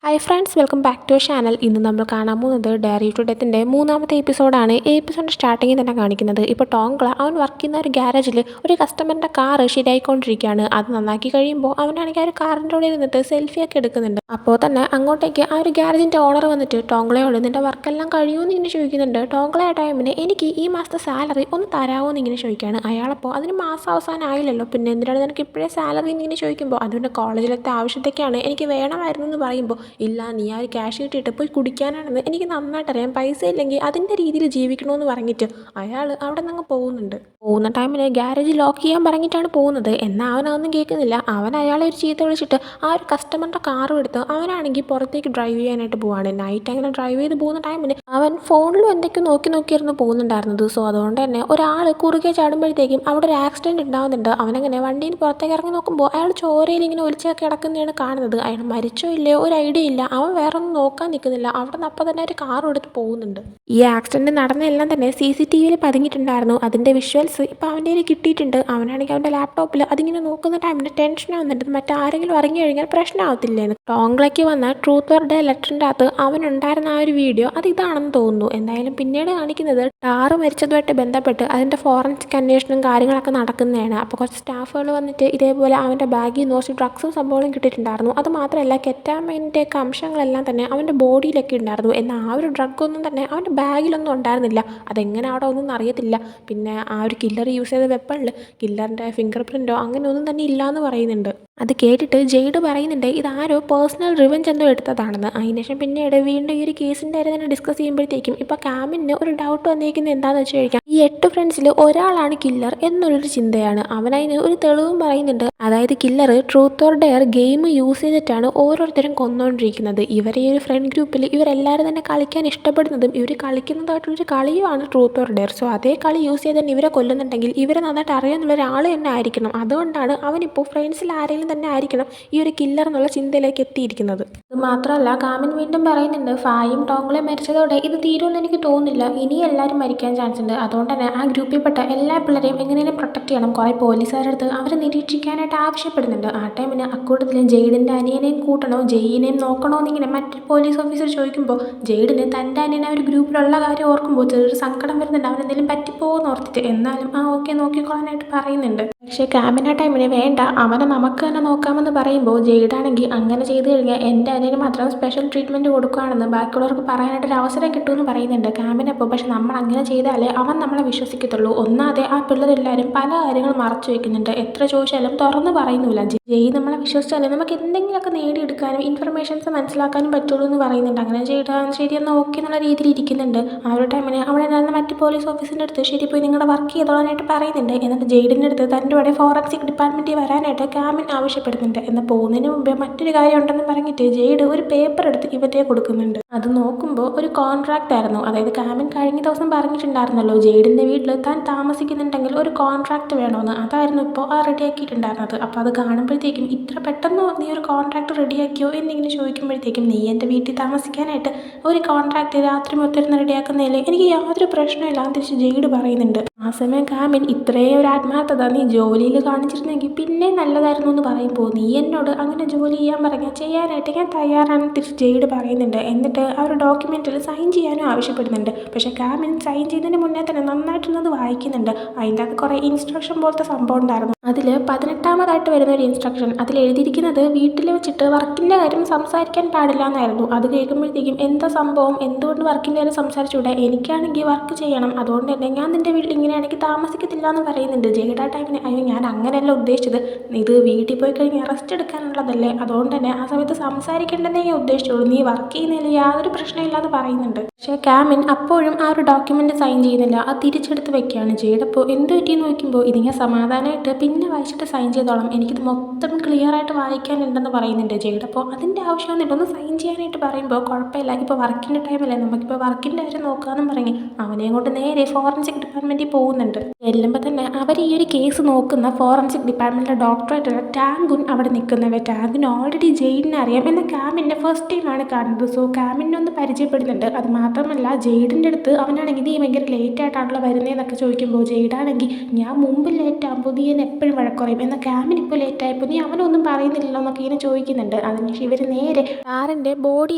Hi friends, welcome back to channel. ഇന്ന് നമ്മൾ കാണാൻ പോകുന്നത് ഡയറി ടു ഡെത്തിൻ്റെ മൂന്നാമത്തെ എപ്പിസോഡാണ്. ഈ എപ്പിസോഡ് സ്റ്റാർട്ടിങ്ങിൽ തന്നെ കാണിക്കുന്നത് ഇപ്പോൾ ടോങ്കള അവൻ വർക്ക് ചെയ്യുന്ന ഒരു ഗ്യാരേജിൽ ഒരു കസ്റ്റമറിൻ്റെ കാറ് ശരിയായിക്കൊണ്ടിരിക്കുകയാണ്. അത് നന്നാക്കി കഴിയുമ്പോൾ അവനാണെങ്കിൽ ആ ഒരു കാറിൻ്റെ കൂടെ ഇരുന്നിട്ട് സെൽഫിയൊക്കെ എടുക്കുന്നുണ്ട്. അപ്പോൾ തന്നെ അങ്ങോട്ടേക്ക് ആ ഒരു ഗ്യാരേജിൻ്റെ ഓണർ വന്നിട്ട് ടോങ്കളയോട് നിൻ്റെ വർക്കെല്ലാം കഴിയുമെന്ന് ഇങ്ങനെ ചോദിക്കുന്നുണ്ട്. ടോങ്കള ആ ടൈമിന് എനിക്ക് ഈ മാസത്തെ സാലറി ഒന്ന് തരാമോ എന്ന് ഇങ്ങനെ ചോദിക്കുകയാണ്. അയാളപ്പോൾ അതിന് മാസം അവസാനം ആയില്ലല്ലോ, പിന്നെ എന്തിനാണ് നിനക്ക് ഇപ്പോഴേ സാലറി എന്നിങ്ങനെ ചോദിക്കുമ്പോൾ അതുകൊണ്ട് കോളേജിലത്തെ ആവശ്യത്തേക്കാണ്, എനിക്ക് വേണമായിരുന്നു എന്ന് പറയുമ്പോൾ ഇല്ല, നീ ആ ഒരു ക്യാഷ് കിട്ടിയിട്ട് പോയി കുടിക്കാനാണെന്ന് എനിക്ക് നന്നായിട്ടറിയാം, പൈസ ഇല്ലെങ്കിൽ അതിൻ്റെ രീതിയിൽ ജീവിക്കണമെന്ന് പറഞ്ഞിട്ട് അയാൾ അവിടെ നിന്ന് പോകുന്നുണ്ട്. പോകുന്ന ടൈമിൽ ഗ്യാരേജ് ലോക്ക് ചെയ്യാൻ പറഞ്ഞിട്ടാണ് പോകുന്നത്. എന്നാൽ അവനതൊന്നും കേൾക്കുന്നില്ല. അവൻ അയാളെ ഒരു ചീത്ത വിളിച്ചിട്ട് ആ ഒരു കസ്റ്റമറിൻ്റെ കാറും എടുത്ത് അവനാണെങ്കിൽ പുറത്തേക്ക് ഡ്രൈവ് ചെയ്യാനായിട്ട് പോവാണ്. നൈറ്റ് അങ്ങനെ ഡ്രൈവ് ചെയ്ത് പോകുന്ന ടൈമിന് അവൻ ഫോണിലും എന്തൊക്കെയോ നോക്കിയായിരുന്നു പോകുന്നുണ്ടായിരുന്നത്. സോ അതുകൊണ്ട് തന്നെ ഒരാൾ കുറുകെ ചാടുമ്പോഴത്തേക്കും അവിടെ ഒരു ആക്സിഡൻറ്റ് ഉണ്ടാകുന്നുണ്ട്. അവനങ്ങനെ വണ്ടിയിൽ പുറത്തേക്ക് ഇറങ്ങി നോക്കുമ്പോൾ അയാൾ ചോരയിൽ ഇങ്ങനെ ഒലിച്ചൊക്കെ കിടക്കുന്നതാണ് കാണുന്നത്. അയാൾ മരിച്ചോ ഇല്ലയോ ഒരു ഐഡിയ ഇല്ല. അവൻ വേറെ ഒന്നും നോക്കാൻ നിൽക്കുന്നില്ല. അവിടെ നിന്ന് അപ്പം തന്നെ ഒരു കാറും എടുത്ത് പോകുന്നുണ്ട്. ഈ ആക്സിഡൻറ്റ് നടന്നതെല്ലാം തന്നെ CCTVയിൽ പതിഞ്ഞിട്ടുണ്ടായിരുന്നു. അതിൻ്റെ വിഷ്വൽസ് ഇപ്പോൾ അവൻ്റെ കയ്യിൽ കിട്ടിയിട്ടുണ്ട്. അവനാണെങ്കിൽ അവൻ്റെ ലാപ്ടോപ്പിൽ അതിങ്ങനെ നോക്കുന്ന ടൈമിൽ ടെൻഷൻ ആവുന്നുണ്ട്. മറ്റാരെങ്കിലും ഇറങ്ങി കഴിഞ്ഞാൽ പ്രശ്നമാവത്തില്ലേന്ന്. ടോങ്കളയ്ക്ക് വന്ന ട്രൂത്ത് ഓർ ഡേ ലെറ്ററിൻ്റെ അകത്ത് അവനുണ്ടായിരുന്ന ആ ഒരു വീഡിയോ അത് ഇതാണെന്ന് തോന്നുന്നു. എന്തായാലും പിന്നീട് കാണിക്കുന്നത് ടാറ് മരിച്ചതുമായിട്ട് ബന്ധപ്പെട്ട് അതിൻ്റെ ഫോറൻസിക് അന്വേഷണം കാര്യങ്ങളൊക്കെ നടക്കുന്നതാണ്. അപ്പോൾ കുറച്ച് സ്റ്റാഫുകൾ വന്നിട്ട് ഇതേപോലെ അവൻ്റെ ബാഗിൽ നിന്ന് കുറച്ച് ഡ്രഗ്സും സംഭവങ്ങളും കിട്ടിയിട്ടുണ്ടായിരുന്നു. അത് മാത്രമല്ല കെറ്റാമൈൻ്റെ അംശങ്ങളെല്ലാം തന്നെ അവൻ്റെ ബോഡിയിലൊക്കെ ഉണ്ടായിരുന്നു. എന്നാൽ ആ ഒരു ഡ്രഗൊന്നും തന്നെ അവൻ്റെ ബാഗിലൊന്നും ഉണ്ടായിരുന്നില്ല. അതെങ്ങനെ അവിടെ ഒന്നും അറിയത്തില്ല. പിന്നെ ആ ഒരു കില്ലർ യൂസ് ചെയ്ത വെപ്പണിൽ കില്ലറിൻ്റെ ഫിംഗർ പ്രിൻറ്റോ അങ്ങനെ ഒന്നും തന്നെ ഇല്ലയെന്ന് പറയുന്നുണ്ട്. അത് കേട്ടിട്ട് ജെയ്ഡ് പറയുന്നുണ്ട് ഇതാരോ പേഴ്സണൽ റിവെഞ്ച് എന്തോ എടുത്തതാണെന്ന്. അതിനുശേഷം പിന്നീട് വീണ്ടും ഈ ഒരു കേസിൻ്റെ കാര്യം തന്നെ ഡിസ്കസ് ചെയ്യുമ്പോഴത്തേക്കും ഇപ്പോൾ കാമിന് ഒരു ഡൗട്ട് വന്നിരിക്കുന്നത് എന്താണെന്ന് വെച്ച് കഴിഞ്ഞാൽ ഈ 8 ഫ്രണ്ട്സിൽ ഒരാളാണ് കില്ലർ എന്നുള്ളൊരു ചിന്തയാണ്. അവനതിന് ഒരു തെളിവും പറയുന്നുണ്ട്. അതായത് killer truth or dare game use ചെയ്തിട്ടാണ് ഓരോരുത്തരും കൊന്നുകൊണ്ടിരിക്കുന്നത്. ഇവരെ ഈ ഒരു ഫ്രണ്ട് ഗ്രൂപ്പിൽ ഇവരെല്ലാവരും തന്നെ കളിക്കാൻ ഇഷ്ടപ്പെടുന്നതും ഇവർ കളിക്കുന്നതായിട്ടുള്ളൊരു കളിയുമാണ് ട്രൂത്ത് ഓർ ഡെയർ. സോ അതേ കളി യൂസ് ചെയ്ത് തന്നെ ഇവരെ കൊല്ലുന്നുണ്ടെങ്കിൽ ഇവരെ നന്നായിട്ട് അറിയാമെന്നുള്ള ഒരാൾ തന്നെ ആയിരിക്കണം. അതുകൊണ്ടാണ് അവനിപ്പോൾ ഫ്രണ്ട്സിൽ ആരെങ്കിലും തന്നെ ആയിരിക്കണം ഈ ഒരു കില്ലർ എന്നുള്ള ചിന്തയിലേക്ക് എത്തിയിരിക്കുന്നത്. ഇത് മാത്രമല്ല കാമിൻ വീണ്ടും പറയുന്നുണ്ട് ഫായും ടോങ്കളയും മരിച്ചതോടെ ഇത് തീരുമെന്ന് എനിക്ക് തോന്നുന്നില്ല. ഇനി എല്ലാവരും മരിക്കാൻ ചാൻസ് ഉണ്ട്. അതുകൊണ്ട് തന്നെ ആ ഗ്രൂപ്പിൽപ്പെട്ട എല്ലാ പിള്ളേരെയും എങ്ങനെയും പ്രൊട്ടക്ട് ചെയ്യണം. കുറേ പോലീസുകാരെടുത്ത് അവരെ നിരീക്ഷിക്കാനായിട്ട് ആവശ്യപ്പെടുന്നുണ്ട്. ആ ടൈമിന് അക്കൂട്ടത്തിൽ ജെയ്ഡിൻ്റെ അനിയനെയും കൂട്ടണോ ജെയ്യിനെയും നോക്കണോ എന്നിങ്ങനെ മറ്റൊരു പോലീസ് ഓഫീസർ ചോദിക്കുമ്പോൾ ജെയ്ഡിന് തൻ്റെ അനിയനെ ഒരു ഗ്രൂപ്പിലുള്ള കാര്യം ഓർക്കുമ്പോൾ ചെറിയൊരു സങ്കടം വരുന്നുണ്ട്. അവനെന്തെങ്കിലും പറ്റിപ്പോകുമെന്ന് ഓർത്തിട്ട്. എന്നാലും ഓക്കെ നോക്കിക്കോളാനായിട്ട് പറയുന്നുണ്ട്. പക്ഷേ ക്യാമ്പിന് ആ ടൈമിന് വേണ്ട, അവനെ നമുക്ക് തന്നെ നോക്കാമെന്ന് പറയുമ്പോൾ ജെയ്ഡാണെങ്കിൽ അങ്ങനെ ചെയ്തു കഴിഞ്ഞാൽ എൻ്റെ അനിയന് മാത്രം സ്പെഷ്യൽ ട്രീറ്റ്മെൻറ്റ് കൊടുക്കുകയാണെന്ന് ബാക്കിയുള്ളവർക്ക് പറയാനായിട്ടൊരു അവസരം കിട്ടുമെന്ന് പറയുന്നുണ്ട് ക്യാമ്പിനപ്പോൾ. പക്ഷെ നമ്മൾ അങ്ങനെ ചെയ്താലേ അവൻ നമ്മളെ വിശ്വസിക്കത്തുള്ളൂ. ഒന്നാതെ ആ പിള്ളേരെല്ലാവരും പല കാര്യങ്ങൾ മറച്ചു വയ്ക്കുന്നുണ്ട്. എത്ര ചോദിച്ചാലും തുറന്ന് പറയുന്നില്ല. ജെയ് നമ്മളെ വിശ്വസിച്ചാലേ നമുക്ക് എന്തെങ്കിലുമൊക്കെ നേടിയെടുക്കാനും ഇൻഫർമേഷൻസ് മനസ്സിലാക്കാനും പറ്റുള്ളൂ എന്ന് പറയുന്നുണ്ട്. അങ്ങനെ ചെയ്താൽ ശരിയെന്ന് ഓക്കെ എന്നുള്ള രീതിയിൽ ഇരിക്കുന്നുണ്ട്. ആ ഒരു ടൈമിന് അവിടെ ഉണ്ടായിരുന്ന മറ്റ് പോലീസ് ഓഫീസിൻ്റെ അടുത്ത് ശരി പോയി നിങ്ങളുടെ വർക്ക് ചെയ്തോളാനായിട്ട് പറയുന്നുണ്ട്. എന്നിട്ട് ജെയ്ഡിൻ്റെ അടുത്ത് തൻ്റെ കൂടെ ഫോറൻസിക് ഡിപ്പാർട്ട്മെൻറ്റിൽ വരാനായിട്ട് കാമിൻ ആവശ്യപ്പെടുന്നുണ്ട്. എന്നാൽ പോകുന്നതിന് മുമ്പേ മറ്റൊരു കാര്യം ഉണ്ടെന്ന് പറഞ്ഞിട്ട് ജെയ്ഡ് ഒരു പേപ്പർ എടുത്ത് ഇവറ്റേ കൊടുക്കുന്നുണ്ട്. അത് നോക്കുമ്പോൾ ഒരു കോൺട്രാക്റ്റ് ആയിരുന്നു. അതായത് കാമിൻ കഴിഞ്ഞ ദിവസം പറഞ്ഞിട്ടുണ്ടായിരുന്നല്ലോ ജെയ്ഡിൻ്റെ വീട്ടിൽ താൻ താമസിക്കുന്നുണ്ടെങ്കിൽ ഒരു കോൺട്രാക്റ്റ് വേണമെന്ന്. അതായിരുന്നു ഇപ്പോൾ റെഡിയാക്കിയിട്ടുണ്ടായിരുന്നത്. അപ്പോൾ അത് കാണുമ്പോഴത്തേക്കും ഇത്ര പെട്ടെന്ന് നീ ഒരു കോൺട്രാക്റ്റ് റെഡിയാക്കിയോ എന്നിങ്ങനെ ചോദിക്കുമ്പോഴത്തേക്കും നീ എൻ്റെ വീട്ടിൽ താമസിക്കാനായിട്ട് ഒരു കോൺട്രാക്റ്റ് രാത്രി മൊത്തം റെഡിയാക്കുന്നതിൽ എനിക്ക് യാതൊരു പ്രശ്നമില്ല എന്ന് തിരിച്ച് ജെയ്ഡ് പറയുന്നുണ്ട്. ആ സമയം കാമിൻ ഇത്രയും ഒരു ആത്മാർത്ഥത നീ ജോലിയിൽ കാണിച്ചിരുന്നെങ്കിൽ പിന്നെ നല്ലതായിരുന്നു എന്ന് പറയുമ്പോൾ നീ എന്നോട് അങ്ങനെ ജോലി ചെയ്യാൻ പറഞ്ഞാൽ ചെയ്യാനായിട്ട് ഞാൻ തയ്യാറാണെന്ന് തിരിച്ച് ജെയ്ഡ് പറയുന്നുണ്ട്. എന്നിട്ട് ആ ഒരു ഡോക്യുമെൻറ്റിൽ സൈൻ ചെയ്യാനും ആവശ്യപ്പെടുന്നുണ്ട്. പക്ഷേ കാമിൻ സൈൻ ചെയ്യുന്നതിന് മുന്നേ തന്നെ നന്നായിട്ടൊന്നത് വായിക്കുന്നുണ്ട്. അതിൻ്റെ അത് കുറേ ഇൻസ്ട്രക്ഷൻ പോലത്തെ സംഭവം ഉണ്ടായിരുന്നു. അതിൽ 18ാമതായിട്ട് വരുന്ന ഒരു ഇൻസ്ട്രക്ഷൻ അതിൽ എഴുതിയിരിക്കുന്നത് വീട്ടിൽ വെച്ചിട്ട് വർക്കിൻ്റെ കാര്യം സംസാരിക്കാൻ പാടില്ല എന്നായിരുന്നു. അത് കേൾക്കുമ്പോഴത്തേക്കും എന്താ സംഭവം, എന്തുകൊണ്ട് വർക്കിൻ്റെ കാര്യം സംസാരിച്ചുകൂടെ, എനിക്കാണെങ്കിൽ വർക്ക് ചെയ്യണം, അതുകൊണ്ട് തന്നെ ഞാൻ നിൻ്റെ വീട്ടിൽ ഇങ്ങനെയാണെങ്കിൽ താമസിക്കത്തില്ല എന്ന് പറയുന്നുണ്ട്. ജെയ്ഡ് ആ ടൈമിന് അയ്യോ ഞാൻ അങ്ങനെയല്ല ഉദ്ദേശിച്ചത്, ഇത് വീട്ടിൽ പോയി കഴിഞ്ഞാൽ റെസ്റ്റ് എടുക്കാനുള്ളതല്ലേ, അതുകൊണ്ട് തന്നെ ആ സമയത്ത് സംസാരിക്കേണ്ടതേ ഞാൻ ഉദ്ദേശിച്ചുള്ളൂ, നീ വർക്ക് ചെയ്യുന്നതിൽ യാതൊരു പ്രശ്നമില്ലാന്ന് പറയുന്നുണ്ട്. പക്ഷേ കാമിൻ അപ്പോഴും ആ ഒരു ഡോക്യുമെൻ്റ് സൈൻ ചെയ്യുന്നില്ല. അത് തിരിച്ചെടുത്ത് വെക്കുകയാണ്. ജെയ്ഡ് അപ്പോൾ എന്ത് പറ്റിയെന്ന് നോക്കുമ്പോൾ ഇതിങ്ങനെ സമാധാനമായിട്ട് പിന്നെ വായിച്ചിട്ട് സൈൻ ചെയ്തോളാം, എനിക്കിത് മൊത്തം ക്ലിയർ ആയിട്ട് വായിക്കാനുണ്ടെന്ന് പറയുന്നുണ്ട്. ജെയ്ഡ് അപ്പോൾ അതിൻ്റെ ആവശ്യമൊന്നുമില്ല, ഒന്ന് സൈൻ ചെയ്യാനായിട്ട് പറയുമ്പോൾ കുഴപ്പമില്ല, ഇപ്പോൾ വർക്കിൻ്റെ ടൈമല്ലേ, നമുക്കിപ്പോൾ വർക്കിൻ്റെ കാര്യം നോക്കാമെന്നും പറഞ്ഞ് അവനെയും കൊണ്ട് നേരെ ഫോറൻസിക് ഡിപ്പാർട്ട്മെൻറ്റിൽ പോകുന്നുണ്ട്. ചെല്ലുമ്പോൾ തന്നെ അവർ ഈ ഒരു കേസ് നോക്കുന്ന ഫോറൻസിക് ഡിപ്പാർട്ട്മെൻറ്റിലെ ഡോക്ടറായിട്ടുള്ള ടാങ്കുൻ അവിടെ നിൽക്കുന്നത്. ടാങ്കിന് ഓൾറെഡി ജെയ്ഡിനെ അറിയാം എന്ന ക്യാമിൻ്റെ ഫസ്റ്റ് ടൈമാണ് കാണുന്നത്. സോ ക്യാമിനെ ഒന്ന് പരിചയപ്പെടുന്നുണ്ട്. അത് മാത്രമല്ല ജെയ്ഡിൻ്റെ അടുത്ത് അവനാണെങ്കിൽ നീ ഭയങ്കര ലേറ്റ് ആയിട്ടാണല്ലോ വരുന്നതെന്നൊക്കെ ചോദിക്കുമ്പോൾ ജെയ്ഡാണെങ്കിൽ ഞാൻ മുമ്പ് ലേറ്റ് ആകുമ്പോൾ നീ എന്നെ എപ്പോഴും വഴക്കുറയും എന്നാൽ ക്യാമിന് ഇപ്പോൾ ലേറ്റ് ആയപ്പോൾ നീ അവനൊന്നും പറയുന്നില്ലല്ലോ എന്നൊക്കെ ഇങ്ങനെ ചോദിക്കുന്നുണ്ട്. അതിനുശേഷം ഇവർ നേരെ കാറിൻ്റെ ബോഡി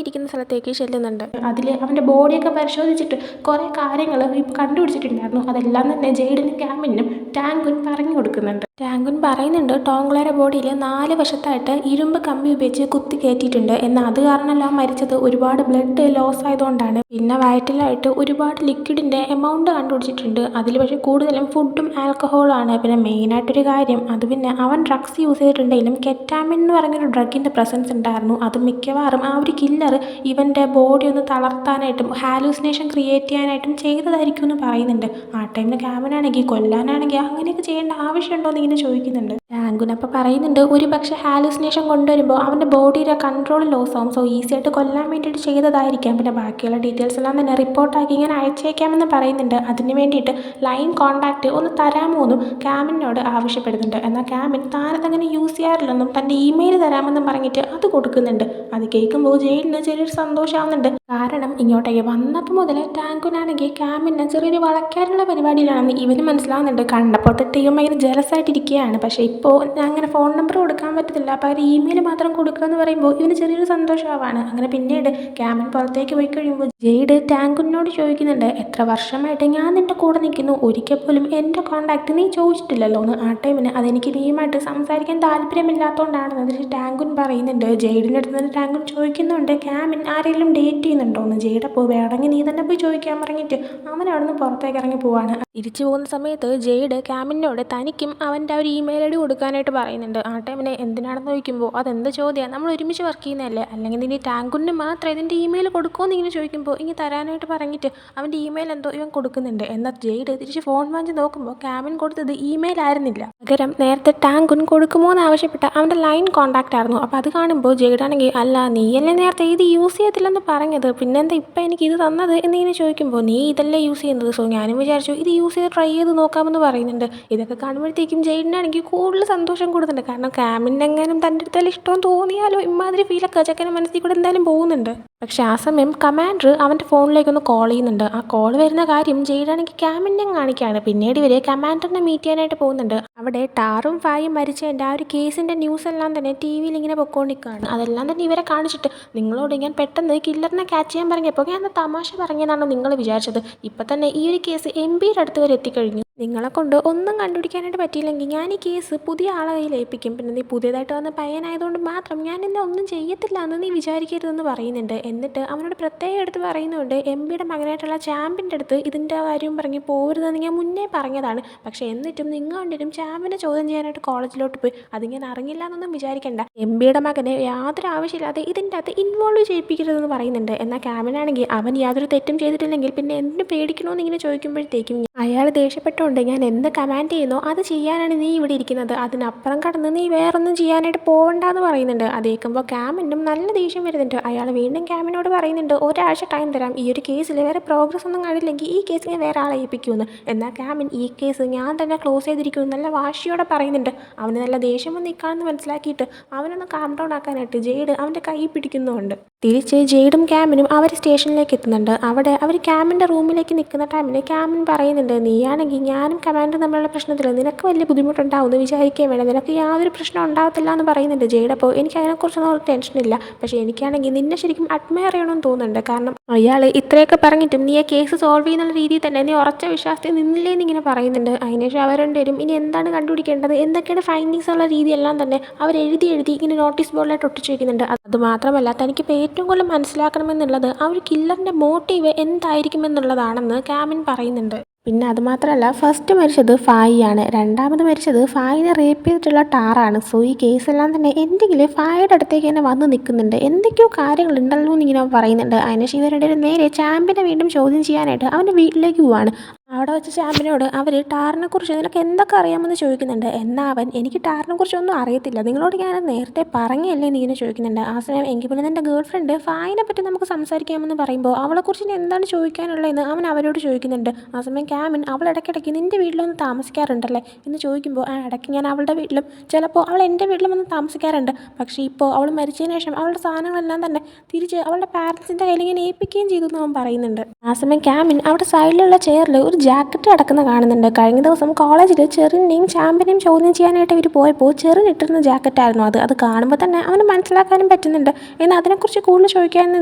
ഇരിക്കുന്ന സ്ഥലത്തേക്ക് ചെല്ലുന്നുണ്ട്. അതിൽ അവൻ്റെ ബോഡിയൊക്കെ പരിശോധിച്ചിട്ട് കുറേ കാര്യങ്ങൾ ഇപ്പോൾ കണ്ടുപിടിച്ചിട്ടുണ്ടായിരുന്നു. അതെല്ലാം തന്നെ ജെയ്ഡിനും ക്യാമിനും ടാങ്കുൻ പറഞ്ഞു കൊടുക്കുന്നുണ്ട്. ടാങ്കുൻ പറയുന്നുണ്ട് ടോങ്ക്ലയുടെ ബോഡിയിൽ 4 വശത്തായിട്ട് ഇരുമ്പ് കമ്പി ഉപയോഗിച്ച് കുത്തി കയറ്റിയിട്ടുണ്ട്. എന്നാൽ അത് കാരണമെല്ലാം മരിച്ചത് ഒരുപാട് ബ്ലഡ് ലോസ് ആയതുകൊണ്ടാണ്. പിന്നെ വയറ്റിലായിട്ട് ഒരുപാട് ലിക്വിഡിൻ്റെ എമൗണ്ട് കണ്ടുപിടിച്ചിട്ടുണ്ട്. അതിൽ പക്ഷേ കൂടുതലും ഫുഡും ആൽക്കഹോളും ആണ്. പിന്നെ മെയിനായിട്ടൊരു കാര്യം അത് പിന്നെ അവൻ ഡ്രഗ്സ് യൂസ് ചെയ്തിട്ടുണ്ടെങ്കിലും കെറ്റാമിൻ എന്ന് പറഞ്ഞൊരു ഡ്രഗിൻ്റെ പ്രസൻസ് ഉണ്ടായിരുന്നു. അത് മിക്കവാറും ആ ഒരു കില്ലർ ഇവൻ്റെ ബോഡി ഒന്ന് തളർത്താനായിട്ടും ഹാലൂസിനേഷൻ ക്രിയേറ്റ് ചെയ്യാനായിട്ടും ചെയ്തതായിരിക്കും എന്ന് പറയുന്നുണ്ട്. ആ ടൈമിൽ ക്യാമിനാണെങ്കിൽ കൊല്ലാനാണെങ്കിൽ അങ്ങനെയൊക്കെ ചെയ്യേണ്ട ആവശ്യമുണ്ടോ എന്ന് ഇങ്ങനെ ചോദിക്കുന്നുണ്ട്. ടാങ്കുൻ അപ്പോൾ പറയുന്നുണ്ട് ഒരു പക്ഷേ ഹാലൂസിനേഷൻ കൊണ്ടുവരുമ്പോൾ അവൻ്റെ ബോഡിയുടെ കൺട്രോൾ ലോസ് ആവും. സോ ഈസി ആയിട്ട് കൊല്ലാൻ വേണ്ടിയിട്ട് ചെയ്തതായിരിക്കാം. പിന്നെ ബാക്കിയുള്ള ഡീറ്റെയിൽസ് എല്ലാം തന്നെ റിപ്പോർട്ടാക്കി ഇങ്ങനെ അയച്ചേക്കാമെന്ന് പറയുന്നുണ്ട്. അതിന് വേണ്ടിയിട്ട് ലൈൻ കോൺടാക്റ്റ് ഒന്ന് തരാമോ എന്നും ക്യാമിനോട് ആവശ്യപ്പെടുന്നുണ്ട്. എന്നാൽ ക്യാമിൻ താനതങ്ങനെ യൂസ് ചെയ്യാറില്ലെന്നും തൻ്റെ ഇമെയിൽ തരാമെന്നും പറഞ്ഞിട്ട് അത് കൊടുക്കുന്നുണ്ട്. അത് കേൾക്കുമ്പോൾ ജെയ്ഡിന് ചെറിയൊരു സന്തോഷമാവുന്നുണ്ട്. കാരണം ഇങ്ങോട്ടേക്ക് വന്നപ്പോൾ മുതൽ ടാങ്കുനാണെങ്കിൽ ക്യാമിനെ ചെറിയൊരു വളയ്ക്കാനുള്ള പരിപാടിയിലാണെന്ന് ഇവന് മനസ്സിലാവുന്നുണ്ട്. കണ്ടപ്പോൾ തൊട്ട് ഇവൻ ഭയങ്കര ജലസായിട്ടിരിക്കുകയാണ്. പക്ഷേ ഇപ്പോൾ അങ്ങനെ ഫോൺ നമ്പർ കൊടുക്കാൻ പറ്റത്തില്ല, പകരം ഇമെയിൽ മാത്രം കൊടുക്കുക എന്ന് പറയുമ്പോൾ ഇവന് ചെറിയൊരു സന്തോഷമാവാണ്. അങ്ങനെ പിന്നീട് ക്യാമിൻ പുറത്തേക്ക് പോയി കഴിയുമ്പോൾ ജെയ്ഡ് ടാങ്കുനോട് ചോദിക്കുന്നുണ്ട് എത്ര വർഷമായിട്ട് ഞാൻ നിൻ്റെ കൂടെ നിൽക്കുന്നു, ഒരിക്കൽ പോലും എൻ്റെ കോൺടാക്റ്റ് നീ ചോദിച്ചിട്ടില്ലല്ലോ എന്ന്. ആ ടൈമിന് അതെനിക്ക് നീയുമായിട്ട് സംസാരിക്കാൻ താല്പര്യമില്ലാത്തതുകൊണ്ടാണെന്ന് അതിൽ ടാങ്കുൻ പറയുന്നുണ്ട്. ജെയ്ഡിൻ്റെ അടുത്ത് നിന്ന് ടാങ്കുൻ ചോദിക്കുന്നുണ്ട് ക്യാമിൻ ആരെങ്കിലും ഡേറ്റ് ചെയ്യുന്നുണ്ടോ എന്ന്. ജെയ്ഡ് അപ്പോൾ വേണമെങ്കിൽ നീ തന്നെ പോയി ചോദിക്കാൻ പറഞ്ഞിട്ട് അവൻ അവിടെ നിന്ന് പുറത്തേക്ക് ഇറങ്ങി പോവാണ്. തിരിച്ചു പോകുന്ന സമയത്ത് ജെയ്ഡ് ക്യാമിനോട് തനിക്കും അവൻ്റെ ഒരു ഇമെയിൽ ഐ ഡി കൊടുക്കാനായിട്ട് പറയുന്നുണ്ട്. ആ ടൈമിനെ എന്തിനാണെന്ന് ചോദിക്കുമ്പോൾ അതെന്ത് ചോദ്യമാണ്, നമ്മൾ ഒരുമിച്ച് വർക്ക് ചെയ്യുന്നതല്ലേ, അല്ലെങ്കിൽ നിന്റെ ടാങ്കുന് മാത്രം ഇതിൻ്റെ ഇമെയിൽ കൊടുക്കുമെന്ന് ഇങ്ങനെ ചോദിക്കുമ്പോൾ ഇങ്ങനെ തരാനായിട്ട് പറഞ്ഞിട്ട് അവൻ്റെ ഇമെയിൽ എന്തോ ഇവൻ കൊടുക്കുന്നുണ്ട്. എന്നാൽ ജെയ്ഡ് തിരിച്ച് ഫോൺ വാങ്ങിച്ച് നോക്കുമ്പോൾ ക്യാമിൻ കൊടുത്തത് ഇമെയിൽ ആയിരുന്നില്ല, പകരം നേരത്തെ ടാങ്കുൻ കൊടുക്കുമോ എന്ന് ആവശ്യപ്പെട്ട അവൻ്റെ ലൈൻ കോൺടാക്റ്റ് ആയിരുന്നു. അപ്പോൾ അത് കാണുമ്പോൾ ജെയ്ഡാണെങ്കിൽ അല്ല നീയല്ലേ നേരത്തെ ഇത് യൂസ് ചെയ്യത്തില്ലെന്ന് പറഞ്ഞത്, പിന്നെന്താ ഇപ്പം എനിക്ക് ഇത് തന്നത് എന്നിങ്ങനെ ചോദിക്കുമ്പോൾ നീ ഇതല്ലേ യൂസ് ചെയ്യുന്നത്, സോ ഞാനും വിചാരിച്ചു ഇത് യൂസ് ചെയ്ത് ട്രൈ ചെയ്ത് നോക്കാമെന്ന് പറയുന്നുണ്ട്. ഇതൊക്കെ കാണുമ്പോഴത്തേക്കും ജെയ്ഡിനാണെങ്കിൽ കൂടുതൽ സന്തോഷം കൊടുക്കുന്നുണ്ട്. കാരണം ക്യാമിനെങ്ങാനും തൻ്റെ അടുത്തല്ല ഇഷ്ടം തോന്നിയാലോ ഇമാതിരി ഫീലൊക്കെ ചെക്കൻ്റെ മനസ്സിൽ കൂടെ എന്തായാലും പോകുന്നുണ്ട്. പക്ഷേ ആ സമയം കമാൻഡർ അവൻ്റെ ഫോണിലേക്കൊന്ന് കോൾ ചെയ്യുന്നുണ്ട്. ആ കോൾ വരുന്ന കാര്യം ജെയ്ഡാണെങ്കിൽ ക്യാമിനെ കാണിക്കുകയാണ്. പിന്നീട് ഇവർ കമാൻഡറിനെ മീറ്റ് ചെയ്യാനായിട്ട് പോകുന്നുണ്ട്. അവിടെ ടാറും ഫായും മരിച്ചതിൻ്റെ ആ ഒരു കേസിൻ്റെ ന്യൂസ് എല്ലാം തന്നെ ടി വിയിൽ ഇങ്ങനെ പൊക്കോണ്ടിരിക്കുകയാണ്. അതെല്ലാം തന്നെ ഇവരെ കാണിച്ചിട്ട് നിങ്ങളോട് ഞാൻ പെട്ടെന്ന് കില്ലറിനെ ക്യാച്ച് ചെയ്യാൻ പറഞ്ഞപ്പോൾ ഞാൻ തമാശ പറഞ്ഞതാണോ നിങ്ങൾ വിചാരിച്ചത്, ഇപ്പം തന്നെ ഈ ഒരു കേസ് MP-യുടെ അടുത്ത് വരെ എത്തിക്കഴിഞ്ഞു, നിങ്ങളെ കൊണ്ട് ഒന്നും കണ്ടുപിടിക്കാനായിട്ട് പറ്റിയില്ലെങ്കിൽ ഞാൻ ഈ കേസ് പുതിയ ആളെ കയ്യിൽ ഏൽപ്പിക്കും, പിന്നെ നീ പുതിയതായിട്ട് വന്ന പയ്യനായതുകൊണ്ട് മാത്രം ഞാൻ എന്നെ ഒന്നും ചെയ്യത്തില്ല എന്ന് നീ വിചാരിക്കരുതെന്ന് പറയുന്നുണ്ട്. എന്നിട്ട് അവനോട് പ്രത്യേകം എടുത്ത് പറയുന്നുണ്ട് MP-യുടെ മകനായിട്ടുള്ള ചാമ്പിൻ്റെ അടുത്ത് ഇതിൻ്റെ കാര്യം പറഞ്ഞ് പോരുതെന്ന് ഞാൻ മുന്നേ പറഞ്ഞതാണ്, പക്ഷേ എന്നിട്ടും നിങ്ങൾ കണ്ടിട്ടും ചാമ്പിനെ ചോദ്യം ചെയ്യാനായിട്ട് കോളേജിലോട്ട് പോയി, അത് ഞാൻ അറിഞ്ഞില്ല എന്നൊന്നും വിചാരിക്കേണ്ട, MP-യുടെ മകനെ യാതൊരു ആവശ്യമില്ലാതെ ഇതിൻ്റെ അകത്ത് ഇൻവോൾവ് ചെയ്യിപ്പിക്കരുതെന്ന് പറയുന്നുണ്ട്. എന്നാൽ ക്യാമിനാണെങ്കിൽ അവൻ യാതൊരു തെറ്റും ചെയ്തിട്ടില്ലെങ്കിൽ പിന്നെ എന്തിനു പേടിക്കണമെന്ന് ഇങ്ങനെ ചോദിക്കുമ്പോഴത്തേക്കും അയാൾ ദേഷ്യപ്പെട്ടുകൊണ്ട് ഞാൻ എന്ത് കമാൻഡ് ചെയ്യുന്നോ അത് ചെയ്യാനാണ് നീ ഇവിടെ ഇരിക്കുന്നത്, അതിനപ്പുറം കടന്ന് നീ വേറൊന്നും ചെയ്യാനായിട്ട് പോകണ്ടെന്ന് പറയുന്നുണ്ട്. അത് കേൾക്കുമ്പോൾ ക്യാമിനും നല്ല ദേഷ്യം വരുന്നുണ്ട്. അയാൾ വീണ്ടും ക്യാമിനോട് പറയുന്നുണ്ട് ഒരാഴ്ച ടൈം തരാം, ഈ ഒരു കേസിൽ വേറെ പ്രോഗ്രസ് ഒന്നും കാണില്ലെങ്കിൽ ഈ കേസ് ഞാൻ വേറെ ആളെ ഏൽപ്പിക്കുമെന്ന്. എന്നാൽ ക്യാമിൻ ഈ കേസ് ഞാൻ തന്നെ ക്ലോസ് ചെയ്തിരിക്കുമെന്ന് നല്ല വാശിയോടെ പറയുന്നുണ്ട്. അവന് നല്ല ദേഷ്യം നിൽക്കാമെന്ന് മനസ്സിലാക്കിയിട്ട് അവനൊന്ന് കാം ഡൗൺ ആക്കാനായിട്ട് ജെയ്ഡ് അവൻ്റെ കൈ പിടിക്കുന്നുണ്ട്. തിരിച്ച് ജെയ്ഡും ക്യാമിനും അവർ സ്റ്റേഷനിലേക്ക് എത്തുന്നുണ്ട്. അവിടെ അവർ ക്യാമിൻ്റെ റൂമിലേക്ക് നിൽക്കുന്ന ടൈമിൽ ക്യാമിൻ പറയുന്നുണ്ട് നീയാണെങ്കിൽ ഞാനും കമാൻഡർ തമ്മിലുള്ള പ്രശ്നത്തിൽ നിനക്ക് വലിയ ബുദ്ധിമുട്ടുണ്ടാവുമെന്ന് വിചാരിക്കുകയും വേണം, നിനക്ക് യാതൊരു പ്രശ്നം ഉണ്ടാകത്തില്ല എന്ന് പറയുന്നുണ്ട് ജെയ്ഡ്. അപ്പോൾ എനിക്ക് അതിനെക്കുറിച്ചൊന്നും ഒരു ടെൻഷനില്ല, പക്ഷേ എനിക്കാണെങ്കിൽ നിന്നെ ശരിക്കും അഡ്മയർ ചെയ്യണമെന്ന് തോന്നുന്നുണ്ട്. കാരണം അയാൾ ഇത്രയൊക്കെ പറഞ്ഞിട്ടും നീ ആ കേസ് സോൾവ് ചെയ്യുന്ന രീതിയിൽ തന്നെ നീ ഉറച്ച വിശ്വാസത്തിൽ നിന്നില്ലേന്ന് ഇങ്ങനെ പറയുന്നുണ്ട്. അതിനുശേഷം അവർ രണ്ടുപേരും ഇനി എന്താണ് കണ്ടുപിടിക്കേണ്ടത്, എന്തൊക്കെയാണ് ഫൈൻഡിങ്സ് ഉള്ള രീതിയെല്ലാം തന്നെ അവർ എഴുതി ഇങ്ങനെ നോട്ടീസ് ബോർഡിലായിട്ട് ഒട്ടിച്ചു വയ്ക്കുന്നുണ്ട്. അതുമാത്രമല്ല തനിക്ക് ഏറ്റവും കൂടുതൽ മനസ്സിലാക്കണമെന്നുള്ളത് ആ ഒരു കില്ലറിൻ്റെ മോട്ടീവ് എന്തായിരിക്കുമെന്നുള്ളതാണെന്ന് ക്യാമിൻ പറയുന്നുണ്ട്. പിന്നെ അതുമാത്രമല്ല ഫസ്റ്റ് മരിച്ചത് ഫായിയാണ്, രണ്ടാമത് മരിച്ചത് ഫായിനെ റേപ്പ് ചെയ്തിട്ടുള്ള ടാറാണ്. സോ ഈ കേസെല്ലാം തന്നെ എന്തെങ്കിലും ഫായുടെ അടുത്തേക്ക് തന്നെ വന്ന് നിൽക്കുന്നുണ്ട്, എന്തൊക്കെയോ കാര്യങ്ങളുണ്ടല്ലോ എന്നിങ്ങനെ പറയുന്നുണ്ട്. അതിനുശേഷം ഇവരുടെ നേരെ ചാമ്പിനെ വീണ്ടും ചോദ്യം ചെയ്യാനായിട്ട് അവൻ്റെ വീട്ടിലേക്ക് പോവാണ്. അവിടെ വെച്ച് ചാമ്പിനോട് അവർ ടാറിനെക്കുറിച്ച് നിനക്ക് എന്തൊക്കെ അറിയാമെന്ന് ചോദിക്കുന്നുണ്ട്. എന്നാൽ അവൻ എനിക്ക് ടാറിനെക്കുറിച്ചൊന്നും അറിയത്തില്ല, നിങ്ങളോട് ഞാൻ നേരത്തെ പറഞ്ഞല്ലേ എന്ന് ഇങ്ങനെ ചോദിക്കുന്നുണ്ട്. ആ സമയം എങ്കിൽ പിന്നെ നിൻ്റെ ഗേൾ ഫ്രണ്ട് ഫായിനെ പറ്റി നമുക്ക് സംസാരിക്കാമെന്ന് പറയുമ്പോൾ അവളെക്കുറിച്ച് ഇനി എന്താണ് ചോദിക്കാനുള്ളതെന്ന് അവൻ അവരോട് ചോദിക്കുന്നുണ്ട്. ആ സമയം ക്യാമിൻ അവൾ ഇടയ്ക്കിടയ്ക്ക് നിൻ്റെ വീട്ടിലൊന്ന് താമസിക്കാറുണ്ടല്ലേ എന്ന് ചോദിക്കുമ്പോൾ ആ ഇടയ്ക്ക് ഞാൻ അവളുടെ വീട്ടിലും ചിലപ്പോൾ അവൾ എൻ്റെ വീട്ടിലും വന്ന് താമസിക്കാറുണ്ട്, പക്ഷേ ഇപ്പോൾ അവൾ മരിച്ചതിന് ശേഷം അവളുടെ സാധനങ്ങളെല്ലാം തന്നെ തിരിച്ച് അവളുടെ പാരൻസിൻ്റെ കയ്യിൽ ഇങ്ങനെ ഏൽപ്പിക്കുകയും ചെയ്തു എന്ന് അവൻ പറയുന്നുണ്ട്. ആ സമയം ക്യാമിൻ അവിടെ സൈഡിലുള്ള ചെയറിൽ ഒരു ജാക്കറ്റ് കിടക്കുന്ന കാണുന്നുണ്ട്. കഴിഞ്ഞ ദിവസം കോളേജിൽ ചെറിനെയും ചാമ്പിനെയും ചോദ്യം ചെയ്യാനായിട്ട് ഇവർ പോയപ്പോൾ ചെറിന് ഇട്ടിരുന്ന ജാക്കറ്റായിരുന്നു അത് കാണുമ്പോൾ തന്നെ അവന് മനസ്സിലാക്കാനും പറ്റുന്നുണ്ട്. എന്നാൽ അതിനെക്കുറിച്ച് കൂടുതൽ ചോദിക്കാനൊന്നും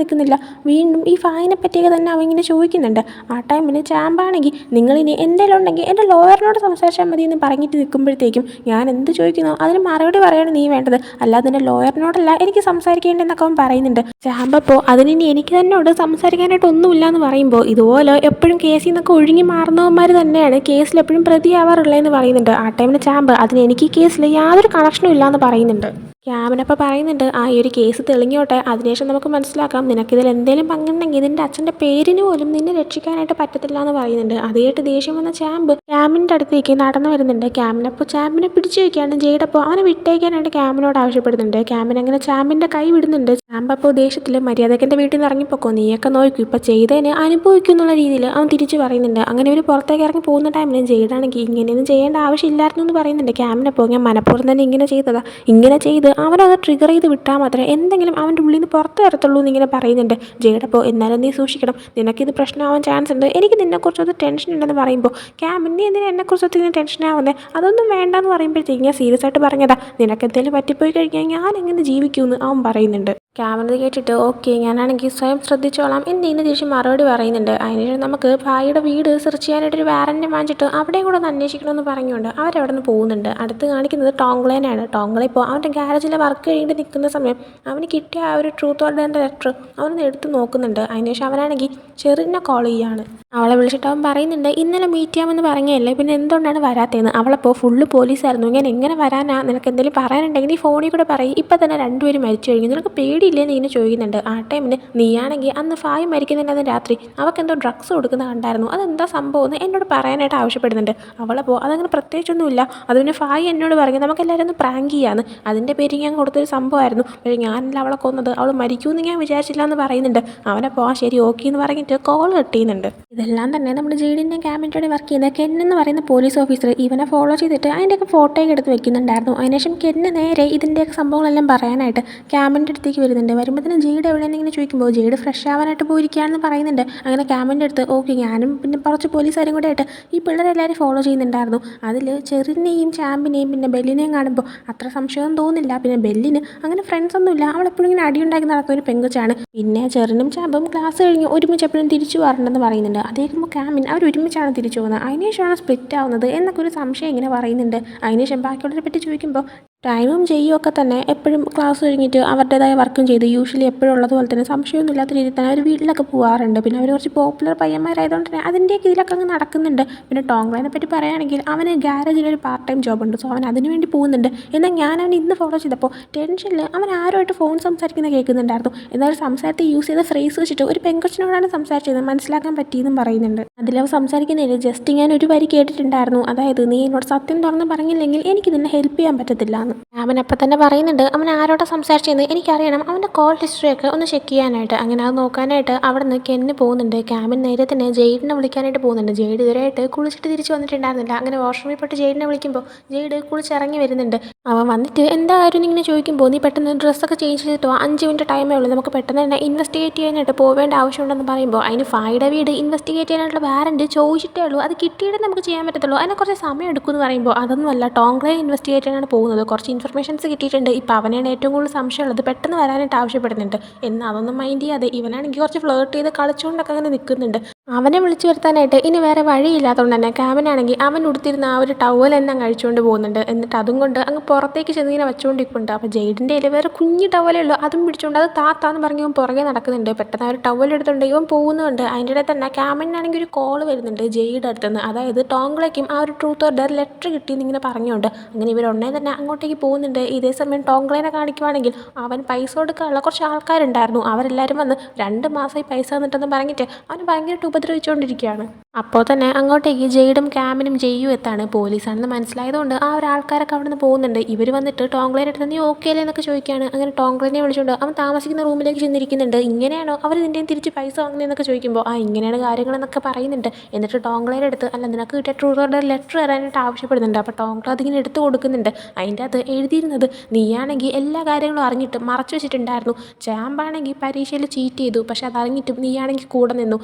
നിൽക്കുന്നില്ല. വീണ്ടും ഈ ഫായിനെ പറ്റിയൊക്കെ തന്നെ അവൻ ഇങ്ങനെ ചോദിക്കുന്നുണ്ട്. ആ ടൈമിൽ ചാമ്പാണെങ്കിൽ നിങ്ങളിനി എന്തെങ്കിലും ഉണ്ടെങ്കിൽ എൻ്റെ ലോയറിനോട് സംസാരിച്ചാൽ മതി എന്ന് പറഞ്ഞിട്ട് നിൽക്കുമ്പോഴത്തേക്കും ഞാൻ എന്ത് ചോദിക്കുന്നോ അതിന് മറുപടി പറയാണ് നീ വേണ്ടത്, അല്ലാതെ എൻ്റെ ലോയറിനോടല്ല എനിക്ക് സംസാരിക്കേണ്ടതെന്നൊക്കെ അവൻ പറയുന്നുണ്ട്. ചാമ്പപ്പോൾ അതിനി എനിക്ക് തന്നോട് സംസാരിക്കാനായിട്ട് ഒന്നുമില്ല എന്ന് പറയുമ്പോൾ ഇതുപോലെ എപ്പോഴും കേസിൽ നിന്നൊക്കെ ഒഴുകി മാറുന്നവന്മാർ തന്നെയാണ് കേസിൽ എപ്പോഴും പ്രതിയാവാറുള്ളതെന്ന് പറയുന്നുണ്ട്. ആ ടൈമിൽ ചാമ്പ് അതിന് എനിക്ക് ഈ കേസിൽ യാതൊരു കണക്ഷനും ഇല്ലയെന്ന് പറയുന്നുണ്ട്. ക്യാമിനപ്പോൾ പറയുന്നുണ്ട് ആ ഈ ഒരു കേസ് തെളിഞ്ഞോട്ടെ, അതിനുശേഷം നമുക്ക് മനസ്സിലാക്കാം നിനക്കിതിൽ എന്തെങ്കിലും പങ്കുണ്ടെങ്കിൽ നിൻ്റെ അച്ഛൻ്റെ പേരിന് പോലും നിന്നെ രക്ഷിക്കാനായിട്ട് പറ്റത്തില്ല എന്ന് പറയുന്നുണ്ട്. അത് കേട്ട് ദേഷ്യം വന്ന ചാമ്പ് ക്യാമിൻ്റെ അടുത്തേക്ക് നടന്നു വരുന്നുണ്ട്. ക്യാമിനപ്പോൾ ചാമ്പിനെ പിടിച്ചു വയ്ക്കുകയാണ്. ജെയ്ഡപ്പോൾ അവനെ വിട്ടേക്കാനായിട്ട് ക്യാമിനോട് ആവശ്യപ്പെടുന്നുണ്ട്. ക്യാമിൻ അങ്ങനെ ചാമ്പിൻ്റെ കൈ വിടുന്നുണ്ട്. ചാമ്പ് അപ്പോൾ ദേഷ്യത്തിൽ മര്യാദയ്ക്ക് എൻ്റെ വീട്ടിൽ നിന്ന് ഇറങ്ങിപ്പോക്കോ, നീയൊക്കെ നോക്കൂ ഇപ്പോൾ ചെയ്തതിന് അനുഭവിക്കും എന്നുള്ള രീതിയിൽ അവൻ തിരിച്ച് പറയുന്നുണ്ട്. അങ്ങനെ ഒരു പുറത്തേക്ക് ഇറങ്ങി പോകുന്ന ടൈമിൽ ജെയ്ഡാണെങ്കിൽ ഇങ്ങനെയൊന്നും ചെയ്യേണ്ട ആവശ്യമില്ലായിരുന്നു എന്ന് പറയുന്നുണ്ട്. ക്യാമിനപ്പോൾ ഞാൻ മനഃപൂർവ്വം തന്നെ ഇങ്ങനെ ചെയ്തതാ, ഇങ്ങനെ ചെയ്ത് അവനത് ട്രിഗർ ചെയ്ത് വിട്ടാൽ മാത്രമേ എന്തെങ്കിലും അവൻ്റെ ഉള്ളിൽ നിന്ന് പുറത്ത് വരത്തുള്ളൂ എന്നിങ്ങനെ പറയുന്നുണ്ട്. ജെയ്ഡപ്പോൾ എന്നാലും നീ സൂക്ഷിക്കണം, നിനക്കിത് പ്രശ്നമാവാൻ ചാൻസ് ഉണ്ട്, എനിക്ക് നിന്നെക്കുറിച്ചൊരു ടെൻഷൻ ഉണ്ടെന്ന് പറയുമ്പോൾ ക്യാമിൻ നീ എന്തിനാ എന്നെക്കുറിച്ചൊക്കെ ഇങ്ങനെ ടെൻഷനാവുന്നത്, അതൊന്നും വേണ്ടെന്ന് പറയുമ്പോഴത്തേക്ക് ഞാൻ സീരിയസ് ആയിട്ട് പറഞ്ഞതാ, നിനക്ക് എന്തെങ്കിലും പറ്റിപ്പോയി കഴിഞ്ഞാൽ ഞാൻ എങ്ങനെ ജീവിക്കുമെന്ന് അവൻ പറയുന്നുണ്ട്. ക്യാമറ കേട്ടിട്ട് ഓക്കെ ഞാനാണെങ്കിൽ സ്വയം ശ്രദ്ധിച്ചോളാം എന്തെങ്കിലും തിരിച്ച് മറുപടി പറയുന്നുണ്ട്. അതിനുശേഷം നമുക്ക് ഭായിയുടെ വീട് സെർച്ച് ചെയ്യാനായിട്ടൊരു വാറൻറ്റ് വാങ്ങിച്ചിട്ട് അവിടെയും കൂടെ ഒന്ന് അന്വേഷിക്കണമെന്ന് പറഞ്ഞുകൊണ്ട് അവരവിടെ നിന്ന് പോകുന്നുണ്ട്. അടുത്ത് കാണിക്കുന്നത് ടോങ്ക്ലേനാണ്. ടോങ്ക്ലെ ഇപ്പോൾ അവൻ്റെ ഗാരേജിലെ വർക്ക് കഴിഞ്ഞിട്ട് നിൽക്കുന്ന സമയം അവന് കിട്ടിയ ആ ഒരു ട്രൂത്ത് ഓർ ഡെയറിൻ്റെ ലെറ്റർ അവനൊന്ന് എടുത്ത് നോക്കുന്നുണ്ട്. അതിനുശേഷം അവനാണെങ്കിൽ ചെറിനെ കോൾ ചെയ്യുകയാണ്. അവളെ വിളിച്ചിട്ട് അവൻ പറയുന്നുണ്ട് ഇന്നലെ മീറ്റ് ചെയ്യാമെന്ന് പറഞ്ഞതല്ലേ, പിന്നെ എന്തുകൊണ്ടാണ് വരാത്തതെന്ന്. അവളപ്പോൾ ഫുള്ള് പോലീസായിരുന്നു, ഞാൻ എങ്ങനെ വരാനാ, നിനക്ക് എന്തെങ്കിലും പറയാനുണ്ടെങ്കിൽ നീ ഫോണിൽ കൂടെ പറയും, ഇപ്പം തന്നെ രണ്ടുപേരും മരിച്ചു കഴിഞ്ഞു, നിനക്ക് പേടിയില്ലേന്ന് ഇങ്ങനെ ചോദിക്കുന്നുണ്ട്. ആ ടൈമിന് നീയാണെങ്കിൽ അന്ന് ഫായ് മരിക്കുന്നതിൻ്റെ രാത്രി അവൾക്ക് എന്തോ ഡ്രഗ്സ് കൊടുക്കുന്ന കണ്ടായിരുന്നു, അതെന്താ സംഭവം എന്ന് എന്നോട് പറയാനായിട്ട് ആവശ്യപ്പെടുന്നുണ്ട്. അവളപ്പോൾ അതങ്ങനെ പ്രത്യേകിച്ചൊന്നുമില്ല, അത് പിന്നെ ഫായ് എന്നോട് പറഞ്ഞു നമുക്കെല്ലാവരും ഒന്ന് പ്രാങ്ക് ചെയ്യാമെന്ന്, അതിൻ്റെ പേര് ഞാൻ കൊടുത്തൊരു സംഭവമായിരുന്നു, പക്ഷേ ഞാനല്ല അവളെ കൊന്നത്, അവൾ മരിക്കുമെന്ന് ഞാൻ വിചാരിച്ചില്ല എന്ന് പറയുന്നുണ്ട്. അവനപ്പോൾ ആ ശരി ഓക്കെ എന്ന് പറഞ്ഞിട്ട് കോൾ കട്ട് ചെയ്യുന്നുണ്ട്. ഇതെല്ലാം തന്നെ നമ്മുടെ ജെയ്ഡിൻ്റെ ക്യാബിനറ്റോടെ വർക്ക് ചെയ്യുന്ന കെൻ എന്ന് പറയുന്ന പോലീസ് ഓഫീസർ ഇവനെ ഫോളോ ചെയ്തിട്ട് അതിൻ്റെയൊക്കെ ഫോട്ടോയൊക്കെ എടുത്ത് വെക്കുന്നുണ്ടായിരുന്നു. അതിനുശേഷം കെന്ന് നേരെ ഇതിൻ്റെയൊക്കെ സംഭവങ്ങളെല്ലാം പറയാനായിട്ട് ക്യാബിൻ്റെ അടുത്തേക്ക് വരുന്നുണ്ട്. വരുമ്പോഴത്തേനും ജെയ്ഡ് എവിടെയെന്ന് ഇങ്ങനെ ചോദിക്കുമ്പോൾ ജെയ്ഡ് ഫ്രഷ് ആവാനായിട്ട് പോയിരിക്കുകയാണെന്ന് പറയുന്നുണ്ട്. അങ്ങനെ ക്യാബിൻ്റെ അടുത്ത് ഓക്കെ ഞാനും പിന്നെ കുറച്ച് പോലീസുകാരും കൂടെ ആയിട്ട് ഈ പിള്ളേരെല്ലാവരും ഫോളോ ചെയ്യുന്നുണ്ടായിരുന്നു. അതിൽ ചെറിനെയും ചാമ്പിനെയും പിന്നെ ബെല്ലിനെയും കാണുമ്പോൾ അത്ര സംശയമൊന്നും തോന്നില്ല. പിന്നെ ബെല്ലിന് അങ്ങനെ ഫ്രണ്ട്സ് ഒന്നുമില്ല, അവളെപ്പോഴും ഇങ്ങനെ അടിയുണ്ടാക്കി നടക്കുന്ന ഒരു പെങ്കൊച്ചാണ്. പിന്നെ ചെറിനും ചാമ്പും ക്ലാസ് കഴിഞ്ഞ് ഒരുമിച്ച് എപ്പോഴും തിരിച്ചു പോകാറുണ്ടെന്ന് പറയുന്നുണ്ട്. അതേക്കുമ്പോൾ ക്യാമിൻ അവർ ഒരുമിച്ചാണ് തിരിച്ചു പോകുന്നത്, അതിനുശേഷമാണ് സ്പ്ലിറ്റ് ആവുന്നത് എന്നൊക്കെ ഒരു സംശയം ഇങ്ങനെ പറയുന്നുണ്ട്. അതിനുശേഷം ബാക്കിയുള്ളവരെ പറ്റി ചോദിക്കുമ്പോൾ ടൈമും ചെയ്യും ഒക്കെ തന്നെ എപ്പോഴും ക്ലാസ് കഴിഞ്ഞിട്ട് അവരുടേതായ വർക്കും ചെയ്ത് യൂഷ്വലി എപ്പോഴും ഉള്ളതുപോലെ തന്നെ സംശയമൊന്നുമില്ലാത്ത രീതിയിൽ തന്നെ അവർ വീട്ടിലൊക്കെ പോകാറുണ്ട്. പിന്നെ അവർ കുറച്ച് പോപ്പുലർ പയ്യന്മാരായതുകൊണ്ട് തന്നെ അതിൻ്റെയൊക്കെ ഇതിലൊക്കെ അങ്ങ് നടക്കുന്നുണ്ട്. പിന്നെ ടോങ്ക്ലേനെ പറ്റി പറയുകയാണെങ്കിൽ അവന് ഗാരേജിലൊരു പാർട്ട് ടൈം ജോബുണ്ട്, സോ അവൻ അതിന് വേണ്ടി പോകുന്നുണ്ട്. എന്നാൽ ഞാൻ അവൻ ഇന്ന് ഫോളോ ചെയ്തപ്പോൾ ടെൻഷനിൽ അവൻ ആരുമായിട്ട് ഫോൺ സംസാരിക്കുന്നത് കേൾക്കുന്നുണ്ടായിരുന്നു. എന്നാലും സംസാരത്തിൽ യൂസ് ചെയ്ത ഫ്രേസ് വെച്ചിട്ട് ഒരു പെങ്കൊച്ചിനോടാണ് സംസാരിച്ചത്, മനസ്സിലാക്കാൻ പറ്റിയെന്നും പറയുന്നുണ്ട്. അതിലവൻ സംസാരിക്കുന്നതിൽ ജസ്റ്റ് ഞാൻ ഒരു വരി കേട്ടിട്ടുണ്ടായിരുന്നു, അതായത് നീ എന്നോട് സത്യം തുറന്ന് പറഞ്ഞില്ലെങ്കിൽ എനിക്ക് നിന്നെ ഹെൽപ്പ് ചെയ്യാൻ പറ്റത്തില്ല എന്ന്. അവൻ അപ്പം തന്നെ പറയുന്നുണ്ട് അവൻ ആരോടെ സംസാരിച്ചതെന്ന് എനിക്കറിയണം, അവൻ്റെ കോൾ ഹിസ്റ്ററിയൊക്കെ ഒന്ന് ചെക്ക് ചെയ്യാനായിട്ട്. അങ്ങനെ അത് നോക്കാനായിട്ട് അവിടെ നിന്ന് കെന്ന് പോകുന്നുണ്ട്. ക്യാബിൻ നേരെ തന്നെ ജെയ്ഡിനെ വിളിക്കാനായിട്ട് പോകുന്നുണ്ട്. ജെയ്ഡ് ഇതുവരെയായിട്ട് കുളിച്ചിട്ട് തിരിച്ച് വന്നിട്ടുണ്ടായിരുന്നില്ല. അങ്ങനെ വാഷ്റൂമിൽ പോയിട്ട് ജെയ്ഡിനെ വിളിക്കുമ്പോൾ ജെയ്ഡ് കുളിച്ചിറങ്ങി വരുന്നുണ്ട്. അവൻ വന്നിട്ട് എന്താ കാര്യം ഇങ്ങനെ ചോദിക്കുമ്പോൾ നീ പെട്ടെന്ന് ഡ്രസ്സൊക്കെ ചേഞ്ച് ചെയ്തിട്ടോ, 5 മിനിറ്റ് ടൈമേ ഉള്ളൂ, നമുക്ക് പെട്ടെന്ന് തന്നെ ഇൻവെസ്റ്റിഗേറ്റ് ചെയ്യാനായിട്ട് പോവേണ്ട ആവശ്യമുണ്ടെന്ന് പറയുമ്പോൾ അതിന് ഫായുടെ വീട് ഇൻവെസ്റ്റിഗേറ്റ് ചെയ്യാനായിട്ടുള്ള വാറൻറ്റ് ചോദിച്ചിട്ടേ ഉള്ളൂ, അത് കിട്ടിയിട്ട് നമുക്ക് ചെയ്യാൻ പറ്റത്തുള്ളൂ, അതിനെ കുറച്ച് സമയം എടുക്കുമെന്ന് പറയുമ്പോൾ അതൊന്നുമല്ല, ടോങ്ക്ലെ ഇൻവെസ്റ്റിഗേറ്റ് ചെയ്യാനാണ് പോകുന്നത്, കുറച്ച് ഇൻഫർമേഷൻസ് കിട്ടിയിട്ടുണ്ട്, ഇപ്പോൾ അവനെയാണ് ഏറ്റവും കൂടുതൽ സംശയമുള്ളത്, പെട്ടെന്ന് വരാനായിട്ട് ആവശ്യപ്പെടുന്നുണ്ട്. എന്നാൽ അതൊന്നും മൈൻഡ് ചെയ്യാതെ ഇവനാണെങ്കിൽ കുറച്ച് ഫ്ലേർട്ട് ചെയ്ത് കളിച്ചുകൊണ്ടൊക്കെ അങ്ങനെ നിൽക്കുന്നുണ്ട്. അവനെ വിളിച്ചു വരുത്താനായിട്ട് ഇനി വേറെ വഴിയില്ലാത്തതുകൊണ്ട് തന്നെ ക്യാബിനാണെങ്കിൽ അവൻ ഉടുത്തിരുന്ന ആ ഒരു ടവൽ തന്നെ കഴിച്ചുകൊണ്ട് പോകുന്നുണ്ട്. എന്നിട്ട് അതും കൊണ്ട് അങ്ങ് പുറത്തേക്ക് ചെന്നിങ്ങനെ വെച്ചുകൊണ്ടിരിക്കുന്നുണ്ട്. അപ്പോൾ ജെയ്ഡിൻ്റെ കയ്യിൽ വേറെ കുഞ്ഞു ടവലേ ഉള്ളൂ, അതും പിടിച്ചുകൊണ്ട് അത് താത്താന്ന് പറഞ്ഞ് ഇവൻ പുറകെ നടക്കുന്നുണ്ട്. പെട്ടെന്ന് ആ ഒരു ടവൽ എടുത്തുകൊണ്ട് ഇവൻ പോകുന്നുണ്ട്. അതിൻ്റെ ഇടയിൽ തന്നെ ക്യാബിനാണെങ്കിൽ ഒരു കോൾ വരുന്നുണ്ട് ജെയ്ഡ് അടുത്തുനിന്ന്, അതായത് ടോങ്ക്ലേക്കും ആ ഒരു ട്രൂത്ത് ഓർ ഡെയർ ലെറ്റർ കിട്ടിയെന്ന് ഇങ്ങനെ പറഞ്ഞുകൊണ്ട്. അങ്ങനെ ഇവരുടനെ തന്നെ അങ്ങോട്ടേക്ക് പോകുന്നുണ്ട്. ഇതേ സമയം ടോങ്ക്ലേനെ കാണിക്കുവാണെങ്കിൽ അവൻ പൈസ കൊടുക്കാനുള്ള കുറച്ച് ആൾക്കാരുണ്ടായിരുന്നു, അവരെല്ലാവരും വന്ന് 2 മാസമായി പൈസ തന്നിട്ടെന്ന് പറഞ്ഞിട്ട് അവന് ഭയങ്കരമായിട്ട് ഉപദ്രവിച്ചുകൊണ്ടിരിക്കുകയാണ്. അപ്പോൾ തന്നെ അങ്ങോട്ടേക്ക് ജെയ്ഡും ക്യാമിനും ജെയ്യും എത്താണ്. പോലീസാണെന്ന് മനസ്സിലായതുകൊണ്ട് ആ ഒരു ആൾക്കാരൊക്കെ അവിടെ നിന്ന് പോകുന്നുണ്ട്. ഇവർ വന്നിട്ട് ടോങ്ക്ലേൻ്റെ അടുത്ത് നീ ഓക്കെ അല്ലേ എന്നൊക്കെ ചോദിക്കുകയാണ്. അങ്ങനെ ടോങ്ക്ലേനെ വിളിച്ചുകൊണ്ട് അവൻ താമസിക്കുന്ന റൂമിലേക്ക് ചെന്നിരിക്കുന്നുണ്ട്. ഇങ്ങനെയാണോ അവർ നിൻ്റെയും തിരിച്ച് പൈസ വാങ്ങുന്നതെന്നൊക്കെ ചോദിക്കുമ്പോൾ ഇങ്ങനെയാണ് കാര്യങ്ങളെന്നൊക്കെ പറയുന്നുണ്ട്. എന്നിട്ട് ടോങ്ക്ലേൻ്റെ അടുത്ത് അല്ല നിനക്ക് കിട്ടിയ ട്രൂതോടെ ലെറ്റർ തരാനായിട്ട് ആവശ്യപ്പെടുന്നുണ്ട്. അപ്പോൾ ടോങ്ക്ല അതിങ്ങനെ എടുത്ത് കൊടുക്കുന്നുണ്ട്. അതിൻ്റെ അകത്ത് എഴുതിയിരുന്നത് നീയാണെങ്കിൽ എല്ലാ കാര്യങ്ങളും അറിഞ്ഞിട്ട് മറച്ചു വെച്ചിട്ടുണ്ടായിരുന്നു. ചാമ്പാണെങ്കിൽ പരീക്ഷയിൽ ചീറ്റ് ചെയ്തു, പക്ഷെ അതറിഞ്ഞിട്ടും നീയാണെങ്കിൽ കൂടെ നിന്നു.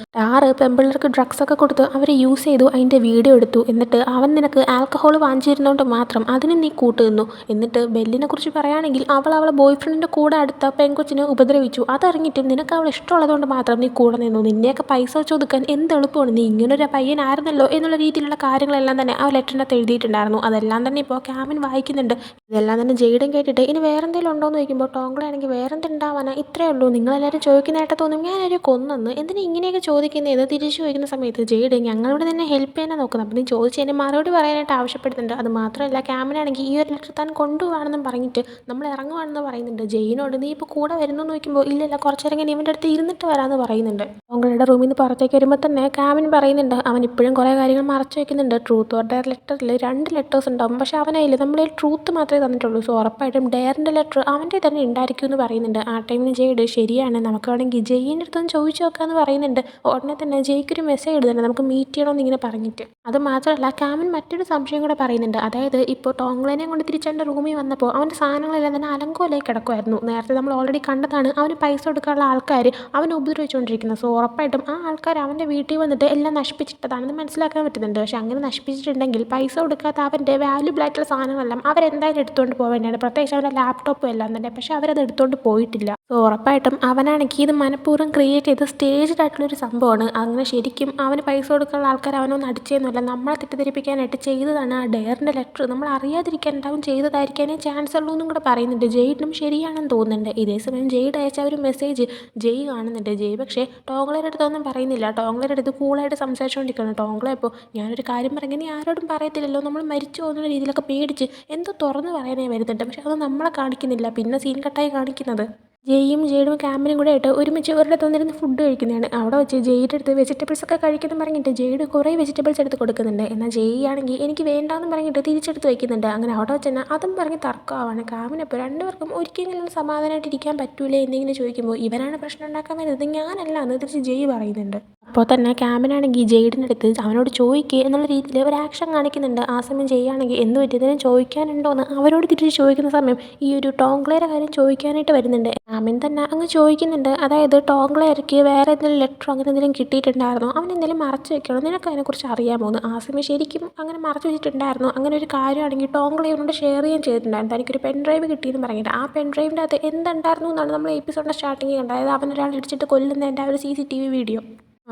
പെമ്പിള്ളേർക്ക് ഡ്രഗ്സൊക്കെ കൊടുത്ത് അവർ യൂസ് ചെയ്തു, അതിൻ്റെ വീഡിയോ എടുത്തു. എന്നിട്ട് അവൻ നിനക്ക് ആൽക്കഹോൾ വാങ്ങിച്ചിരുന്നതുകൊണ്ട് മാത്രം അതിന് നീ കൂട്ടുനിന്നു. എന്നിട്ട് ബെല്ലിനെ കുറിച്ച് പറയുകയാണെങ്കിൽ അവളെ ബോയ് ഫ്രണ്ടിൻ്റെ കൂടെ അടുത്ത പെൺകൊച്ചിനെ ഉപദ്രവിച്ചു. അതറിഞ്ഞിട്ടും നിനക്ക് അവൾ ഇഷ്ടമുള്ളതുകൊണ്ട് മാത്രം നീ കൂടെ നിന്നു. നിന്നെയൊക്കെ പൈസ വെച്ച് ഒതുക്കാൻ എന്ത് എളുപ്പമാണ്, നീ ഇങ്ങനൊരു പയ്യനായിരുന്നല്ലോ എന്നുള്ള രീതിയിലുള്ള കാര്യങ്ങളെല്ലാം തന്നെ ആ ലെറ്ററിനകത്ത് എഴുതിയിട്ടുണ്ടായിരുന്നു. അതെല്ലാം തന്നെ ഇപ്പോൾ ക്യാമിൻ വായിക്കുന്നുണ്ട്. ഇതെല്ലാം തന്നെ ജെയ്ഡൻ കേട്ടിട്ട് ഇനി വേറെ എന്തെങ്കിലും ഉണ്ടോ എന്ന് ചോദിക്കുമ്പോൾ ടോങ്ക്ലാണെങ്കിൽ വേറെ എന്തുണ്ടാവാനാ, ഇത്രയേ ഉള്ളൂ, നിങ്ങളെല്ലാവരും ചോദിക്കുന്നതായിട്ട് തോന്നും ഞാനൊരു കൊന്നെന്ന്, എന്തിനാ ഇങ്ങനെയൊക്കെ ചോദിക്കുന്നതെന്ന് തിരിച്ചു ചോദിക്കുന്ന സമയത്ത് ജെയ്ഡ് ഞങ്ങളിവിടെ തന്നെ ഹെൽപ്പ് ചെയ്യാനാണ് നോക്കുന്നത്, അപ്പം നീ ചോദിച്ചതിന് മറുപടി പറയാനായിട്ട് ആവശ്യപ്പെടുന്നുണ്ട്. അത് മാത്രമല്ല ക്യാമിനാണെങ്കിൽ ഈ ഒരു ലെറ്റർ താൻ കൊണ്ടുപോകാണെന്നും പറഞ്ഞിട്ട് നമ്മൾ ഇറങ്ങുവാണെന്ന് പറയുന്നുണ്ട്. ജെയിനോട് നീ ഇപ്പോൾ കൂടെ വരുന്നു എന്ന് ചോദിക്കുമ്പോൾ ഇല്ലല്ല കുറച്ച് നേരം ഇങ്ങനെ ഇവൻ്റെ അടുത്ത് ഇരുന്നിട്ട് വരാമെന്ന് പറയുന്നുണ്ട്. ടോങ്ക്ലയുടെ റൂമിൽ നിന്ന് പുറത്തേക്ക് വരുമ്പോൾ തന്നെ ക്യാമിൻ പറയുന്നുണ്ട് അവൻ ഇപ്പോഴും കുറേ കാര്യങ്ങൾ മറച്ചു വെക്കുന്നുണ്ട്. ട്രൂത്ത് ഓർ ഡെയർ ലെറ്ററിൽ 2 ലെറ്റേഴ്സ് ഉണ്ടാവും, പക്ഷെ അവനായില്ല നമ്മൾ ട്രൂത്ത് മാത്രമേ തന്നിട്ടുള്ളൂ. സോ ഉറപ്പായിട്ടും ഡെയറിൻ്റെ ലെറ്റർ അവൻ്റെ തന്നെ ഉണ്ടായിരിക്കും എന്ന് പറയുന്നുണ്ട്. ആ ടൈമിന് ജെയ്ഡ് ശരിയാണ്, നമുക്ക് വേണമെങ്കിൽ ജെയിൻ്റെ അടുത്തൊന്ന് ചോദിച്ചു നോക്കാമെന്ന് പറയുന്നുണ്ട്. ഉടനെ തന്നെ ജെയ്ക്കൊരു മെസ്സേജ് ഇടുന്നുണ്ട് നമുക്ക് മീറ്റ് ചെയ്യണമെന്ന് ഇങ്ങനെ പറഞ്ഞിട്ട്. അത് മാത്രമല്ല ക്യാമിൻ മറ്റൊരു സംശയം കൂടെ പറയുന്നുണ്ട്. അതായത് ഇപ്പോൾ ടോങ്ക്ലേനെ കൊണ്ട് തിരിച്ചവൻ്റെ റൂമിൽ വന്നപ്പോൾ അവൻ്റെ സാധനങ്ങളെല്ലാം തന്നെ അലങ്കോലമായി കിടക്കുമായിരുന്നു. നേരത്തെ നമ്മൾ ഓൾറെഡി കണ്ടതാണ് അവന് പൈസ കൊടുക്കാനുള്ള ആൾക്കാർ അവനെ ഉപദ്രവിച്ചുകൊണ്ടിരിക്കുന്നത്. സോ ഉറപ്പായിട്ടും ആ ആൾക്കാർ അവൻ്റെ വീട്ടിൽ വന്നിട്ട് എല്ലാം നശിപ്പിച്ചിട്ടതാണെന്ന് മനസ്സിലാക്കാൻ പറ്റുന്നുണ്ട്. പക്ഷെ അങ്ങനെ നശിപ്പിച്ചിട്ടുണ്ടെങ്കിൽ പൈസ കൊടുക്കാത്ത അവൻ്റെ വാല്യുബിൾ ആയിട്ടുള്ള സാധനങ്ങളെല്ലാം അവരെന്തായാലും എടുത്തുകൊണ്ട് പോവേണ്ടതാണ്, പ്രത്യേകിച്ച് അവൻ്റെ ലാപ്ടോപ്പും എല്ലാം തന്നെ. പക്ഷെ അവരത് എടുത്തുകൊണ്ട് പോയിട്ടില്ല. സോ ഉറപ്പായിട്ടും അവനാണെങ്കിൽ ഇത് മനഃപൂർവ്വം ക്രിയേറ്റ് ചെയ്ത് സ്റ്റേജ്ഡ് ആയിട്ടുള്ളൊരു സംഭവമാണ്. അങ്ങനെ ശരിക്കും അവന് പൈസ കൊടുക്കാനുള്ള ആൾക്കാർ അവനൊന്നും അടിച്ചതൊന്നുമല്ല, നമ്മളെ തെറ്റിദ്ധരിപ്പിക്കാനായിട്ട് ചെയ്തതാണ് ആ ഡെയറിൻ്റെ ലെറ്റർ. നമ്മൾ അറിയാതിരിക്കാൻ ഉണ്ടാവും ചെയ്തതായിരിക്കാനേ ചാൻസ് ഉള്ളൂ എന്നും കൂടെ പറയുന്നുണ്ട്. ജെയ്ഡിനും ശരിയാണെന്ന് തോന്നുന്നുണ്ട്. ഇതേ സമയം ജെയ്ഡ് അയച്ച ഒരു മെസ്സേജ് ജെയ് കാണുന്നുണ്ട്. ജെയ് പക്ഷേ ടോങ്ക്ലയുടെ അടുത്തൊന്നും പറയുന്നില്ല. ടോങ്ക്ലയുടെ അടുത്ത് കൂളായിട്ട് സംസാരിച്ചുകൊണ്ടിരിക്കുകയാണ്. ടോങ്ക്ല ഇപ്പോൾ ഞാനൊരു കാര്യം പറഞ്ഞാൽ നീ ആരോടും പറയത്തില്ലല്ലോ, നമ്മൾ മരിച്ചു പോകുന്ന രീതിയിലൊക്കെ പേടിച്ച് എന്തോ തുറന്ന് പറയാനേ വരുന്നുണ്ട്. പക്ഷെ അത് നമ്മളെ കാണിക്കുന്നില്ല. പിന്നെ സീൻ കട്ടായി കാണിക്കുന്നത് ജെയ്യും ജെയ്ഡും ക്യാമ്പിനും കൂടെ ആയിട്ട് ഒരുമിച്ച് ഒരിടത്ത് വന്നിരുന്ന് ഫുഡ് കഴിക്കുന്നതാണ്. അവിടെ വെച്ച് ജെയ്ഡ് എടുത്ത് വെജിറ്റബിൾസ് ഒക്കെ കഴിക്കുന്നു പറഞ്ഞിട്ട് ജെയ്ഡ് കുറേ വെജിറ്റബിൾസ് എടുത്ത് കൊടുക്കുന്നുണ്ട്. എന്നാൽ ജെയ് ആണെങ്കിൽ എനിക്ക് വേണ്ടാന്ന് പറഞ്ഞിട്ട് തിരിച്ചെടുത്ത് വയ്ക്കുന്നുണ്ട്. അങ്ങനെ അവിടെ വെച്ച് തന്നെ അതും പറഞ്ഞ് തർക്കമാവാണ്. ക്യാമിനപ്പോൾ രണ്ടുപേർക്കും ഒരിക്കലും സമാധാനമായിട്ട് ഇരിക്കാൻ പറ്റൂലേ എന്നിങ്ങനെ ചോദിക്കുമ്പോൾ ഇവനാണ് പ്രശ്നം ഉണ്ടാക്കാൻ വരുന്നത്, ഞാനല്ല എന്ന് തിരിച്ച് ജെയ് പറയുന്നുണ്ട്. അപ്പോൾ തന്നെ ക്യാമിനാണെങ്കിൽ ജെയ്ഡിൻ്റെ അടുത്ത് അവനോട് ചോദിക്കുക എന്നുള്ള രീതിയിൽ ഒരു ആക്ഷൻ കാണിക്കുന്നുണ്ട്. ആ സമയം ചെയ്യുകയാണെങ്കിൽ എന്ത് പറ്റിയതിനും ചോദിക്കാനുണ്ടോ എന്ന് അവരോട് തിരിച്ച് ചോദിക്കുന്ന സമയം ഈ ഒരു ടോങ്ക്ലേയുടെ കാര്യം ചോദിക്കാനായിട്ട് വരുന്നുണ്ട്. ക്യാമിൻ തന്നെ അങ്ങ് ചോദിക്കുന്നുണ്ട്, അതായത് ടോങ്ക്ലേർക്ക് വേറെ എന്തെങ്കിലും ലെറ്ററോ അങ്ങനെ എന്തെങ്കിലും കിട്ടിയിട്ടുണ്ടായിരുന്നോ, അവൻ എന്തെങ്കിലും മറച്ചു വെക്കണോ, നിനക്ക് അതിനെക്കുറിച്ച് അറിയാമോ എന്ന്. ആ സമയം ശരിക്കും അങ്ങനെ മറച്ചു വെച്ചിട്ടുണ്ടായിരുന്നു. അങ്ങനെ ഒരു കാര്യമാണെങ്കിൽ ടോങ്ക്ലേയോട് ഷെയർ ചെയ്യാൻ ചെയ്തിട്ടുണ്ടായിരുന്നു. തനിക്കൊരു പെൻ ഡ്രൈവ് കിട്ടിയെന്ന് പറഞ്ഞിട്ട് ആ പെൻ ഡ്രൈവിൻ്റെ അകത്ത് എന്തുണ്ടായിരുന്നു എന്നാണ് നമ്മൾ എപ്പിസോഡിൻ്റെ സ്റ്റാർട്ടിങ് കണ്ടത്. അതായത് അവനൊരാൾ ഇടിച്ചിട്ട് കൊല്ലുന്നതിൻ്റെ ആ ഒരു CCTV വീഡിയോ.